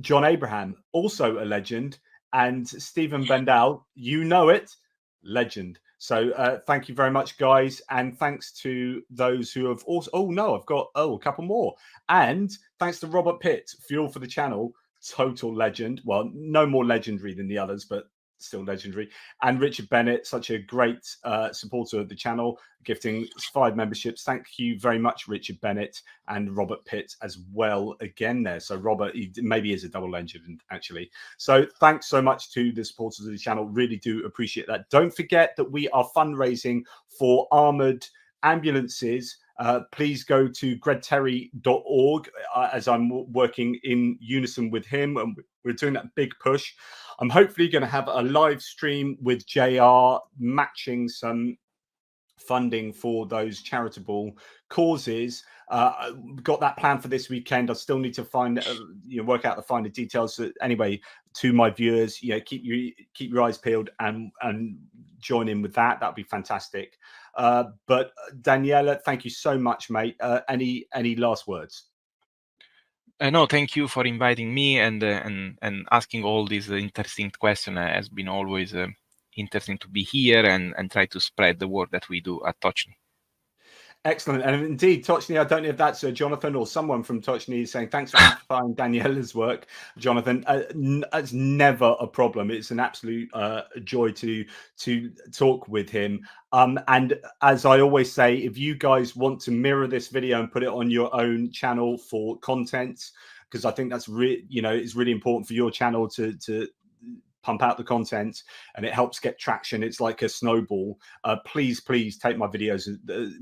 John Abraham, also a legend, and Stephen Bendal, you know it, legend. So thank you very much, guys, and thanks to those who have also. Oh no, I've got a couple more, and thanks to Robert Pitt, fuel for the channel, total legend. Well, no more legendary than the others, but still legendary. And Richard Bennett, such a great supporter of the channel, gifting 5 memberships. Thank you very much, Richard Bennett, and Robert Pitt as well again there. So Robert, he maybe is a double legend actually. So thanks so much to the supporters of the channel. Really do appreciate that. Don't forget that we are fundraising for armored ambulances. Please go to gregterry.org as I'm working in unison with him, and we're doing that big push. I'm hopefully going to have a live stream with JR matching some funding for those charitable causes. Got that plan for this weekend. I still need to find, work out the finer details. So anyway, to my viewers, keep your eyes peeled and join in with that. That'd be fantastic. But Daniele, thank you so much, mate. Any last words? No, thank you for inviting me and asking all these interesting questions. Has been always interesting to be here and try to spread the work that we do at Tochnyi. Excellent. And indeed, Tochnyi, I don't know if that's Jonathan or someone from Tochnyi saying thanks for amplifying Daniele's work, Jonathan. It's never a problem. It's an absolute joy to talk with him. And as I always say, if you guys want to mirror this video and put it on your own channel for content, because I think that's it's really important for your channel to pump out the content, and it helps get traction. It's like a snowball. Please take my videos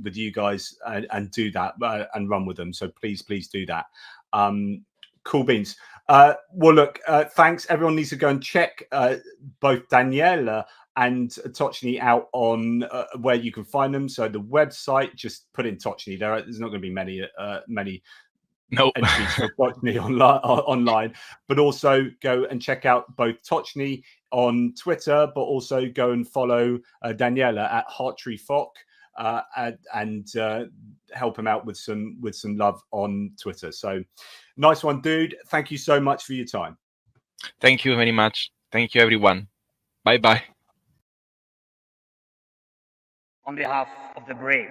with you guys and do that and run with them. So please do that. Cool beans. Well, look, thanks. Everyone needs to go and check both Daniele and Tochnyi out on where you can find them. So the website, just put in Tochnyi. There's not going to be many entries for Tochnyi online, but also go and check out both Tochnyi on Twitter, but also go and follow Daniele at HeartTreeFoc and help him out with some love on Twitter. So nice one, dude. Thank you so much for your time. Thank you very much. Thank you, everyone. Bye. On behalf of the brave.